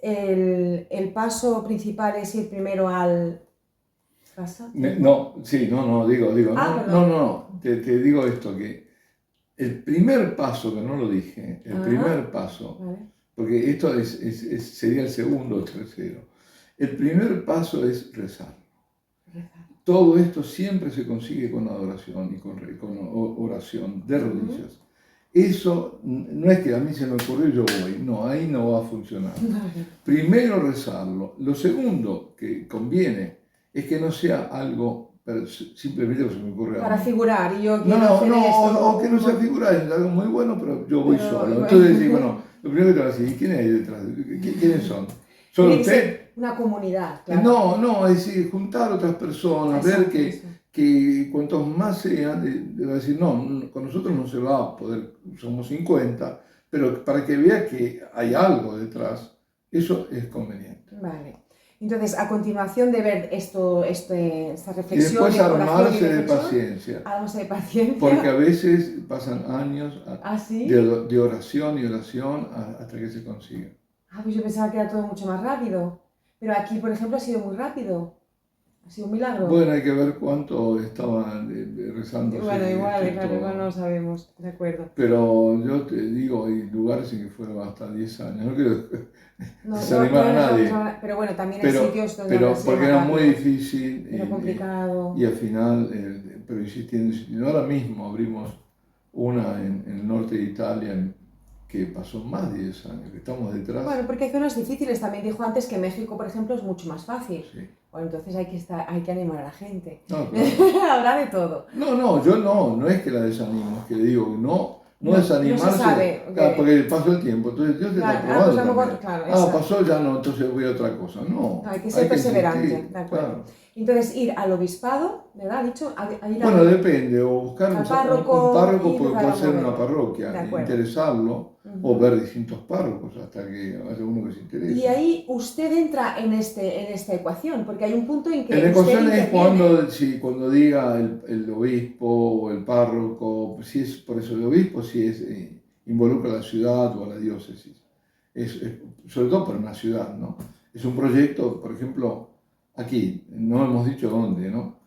el paso principal es ir primero al... ¿Pasa? No, te digo esto, que el primer paso, que no lo dije, primer paso, vale. Porque esto sería el segundo o tercero, el primer paso es rezar. Todo esto siempre se consigue con adoración y con oración de rodillas. Eso no es que a mí se me ocurrió y yo voy, no, ahí no va a funcionar. Primero rezarlo. Lo segundo que conviene es que no sea algo simplemente que se me ocurre para figurar y yo quiero hacer esto. O que no sea figurar, es algo muy bueno, pero yo voy solo. Entonces digo, bueno, lo primero que te voy a decir, ¿quién hay detrás? ¿Quiénes son? ¿Solo usted? Una comunidad, claro. No, es decir, juntar a otras personas, ver que cuantos más sean, va a decir, no, con nosotros no se va a poder, somos 50, pero para que vea que hay algo detrás, eso es conveniente. Vale. Entonces, a continuación de ver esta reflexión... Y después armarse de paciencia. Armarse de paciencia. Porque a veces pasan años ¿sí? de oración y oración hasta que se consiga. Pues yo pensaba que era todo mucho más rápido. Pero aquí, por ejemplo, ha sido muy rápido. Ha sido un milagro. Bueno, hay que ver cuánto estaban rezando. Bueno, igual no lo sabemos, de acuerdo. Pero yo te digo, hay lugares en que fueron hasta 10 años. No quiero desanimar a nadie. Pero bueno, también hay sitios donde... Pero porque era muy difícil. Era complicado. Y al final, pero insistiendo. Ahora mismo abrimos una en el norte de Italia, que pasó más de 10 años, que estamos detrás. Bueno, porque hay zonas difíciles. También dijo antes que México, por ejemplo, es mucho más fácil. Sí. Bueno, entonces hay que animar a la gente. No, claro. Habrá de todo. No, yo no es que la desanimo, es que le digo, no No desanimarse, se sabe. claro, porque pasó el tiempo, entonces Dios te está Claro, pues a lo probando mejor, también. claro, exacto. Pasó ya no, entonces voy a otra cosa. No, Hay que ser perseverante, insistir, de acuerdo. claro. Entonces, ir al obispado, ¿verdad? ¿Ha dicho? A ir Bueno, depende, o buscar al un párroco párroco, y porque empezar puede a ser una moverlo. De parroquia, acuerdo. interesarlo, o ver distintos párrocos hasta que haya uno que se interese. Y ahí usted entra en esta ecuación, porque hay un punto en que En la ecuación usted es interviene. cuando diga el obispo o el párroco, si es por eso el obispo, si es involucra a la ciudad o a la diócesis. Sobre todo para una ciudad, ¿no? Es un proyecto, por ejemplo, aquí, no hemos dicho dónde, ¿no?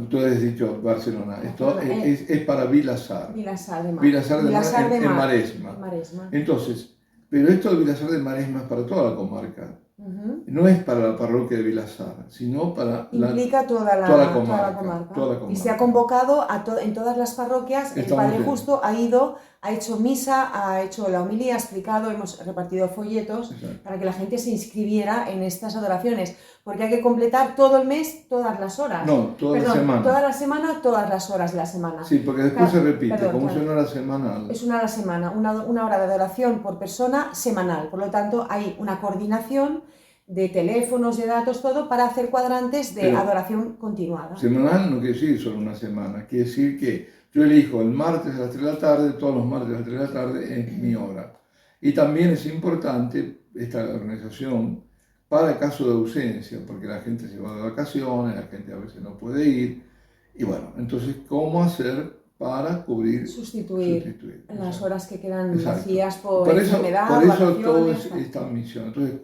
Tú has dicho Barcelona. Esto es para Vilasar. Vilasar de Mar. Vilasar de Mar, en Maresma. Maresma. Entonces, pero esto de Vilasar de Maresma es para toda la comarca. Uh-huh. No es para la parroquia de Vilasar, sino para implica toda la comarca. Y se ha convocado en todas las parroquias. El Padre Justo ha ido, ha hecho misa, ha hecho la homilía, ha explicado, hemos repartido folletos. Exacto. Para que la gente se inscribiera en estas adoraciones, porque hay que completar todo el mes, todas las horas. No, toda la semana. Toda la semana, todas las horas de la semana. Sí, porque después se repite, como es una hora semanal. Es una hora semana, una hora de adoración por persona semanal. Por lo tanto, hay una coordinación de teléfonos, de datos, todo, para hacer cuadrantes de adoración continuada. Semanal no quiere decir solo una semana, quiere decir que yo elijo el martes a las 3 de la tarde, todos los martes a las 3 de la tarde es mi hora. Y también es importante esta organización para el caso de ausencia, porque la gente se va de vacaciones, la gente a veces no puede ir, y bueno, entonces, ¿cómo hacer para cubrir, sustituir las horas que quedan Exacto. vacías por enfermedad, por eso todo es esta misión. Entonces,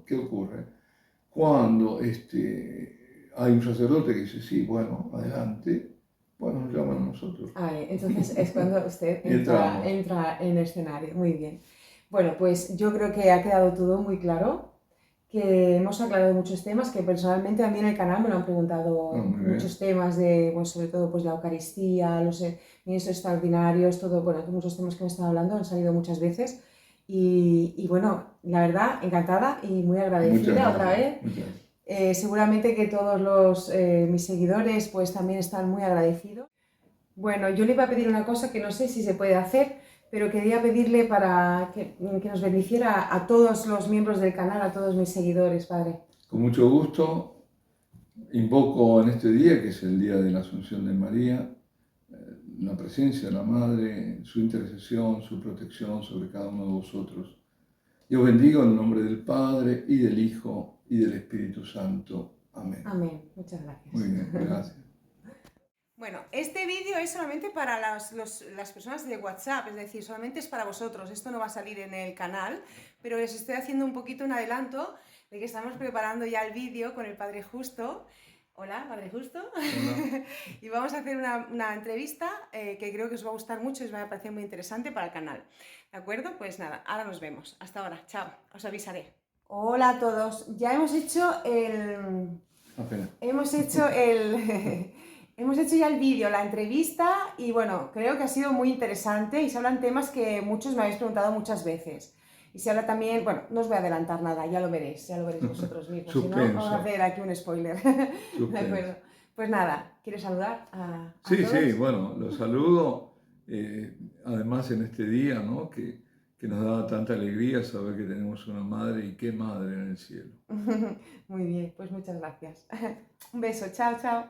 ¿qué ocurre? Cuando hay un sacerdote que dice, sí, bueno, adelante, bueno, nos llaman a nosotros. Entonces es cuando usted entra en escenario. Muy bien. Bueno, pues yo creo que ha quedado todo muy claro, que hemos aclarado muchos temas, que personalmente a mí en el canal me lo han preguntado muchos temas de, bueno, sobre todo pues la Eucaristía, los ministros extraordinarios, todo, bueno, muchos temas que me están hablando han salido muchas veces y bueno, la verdad, encantada y muy agradecida otra vez. Seguramente que todos mis seguidores pues también están muy agradecidos. Bueno, yo le iba a pedir una cosa que no sé si se puede hacer, pero quería pedirle para que nos bendiciera a todos los miembros del canal, a todos mis seguidores, Padre. Con mucho gusto, invoco en este día, que es el día de la Asunción de María, la presencia de la Madre, su intercesión, su protección sobre cada uno de vosotros. Y os bendigo en el nombre del Padre, y del Hijo, y del Espíritu Santo. Amén. Amén. Muchas gracias. Muy bien, gracias. Bueno, este vídeo es solamente para las personas de WhatsApp, es decir, solamente es para vosotros. Esto no va a salir en el canal, pero les estoy haciendo un poquito un adelanto de que estamos preparando ya el vídeo con el Padre Justo. Hola, Padre Justo. Hola. Y vamos a hacer una entrevista que creo que os va a gustar mucho y os va a parecer muy interesante para el canal. ¿De acuerdo? Pues nada, ahora nos vemos. Hasta ahora. Chao. Os avisaré. Hola a todos. Ya hemos hecho el... Hemos hecho ya el vídeo, la entrevista, y bueno, creo que ha sido muy interesante y se hablan temas que muchos me habéis preguntado muchas veces. Y se habla también, bueno, no os voy a adelantar nada, ya lo veréis vosotros mismos. Si no, vamos a hacer aquí un spoiler. ¿De acuerdo? Pues nada, ¿quieres saludar a todos? Sí, bueno, los saludo, además en este día, ¿no? Que nos da tanta alegría saber que tenemos una madre, y qué madre en el cielo. Muy bien, pues muchas gracias. Un beso, chao, chao.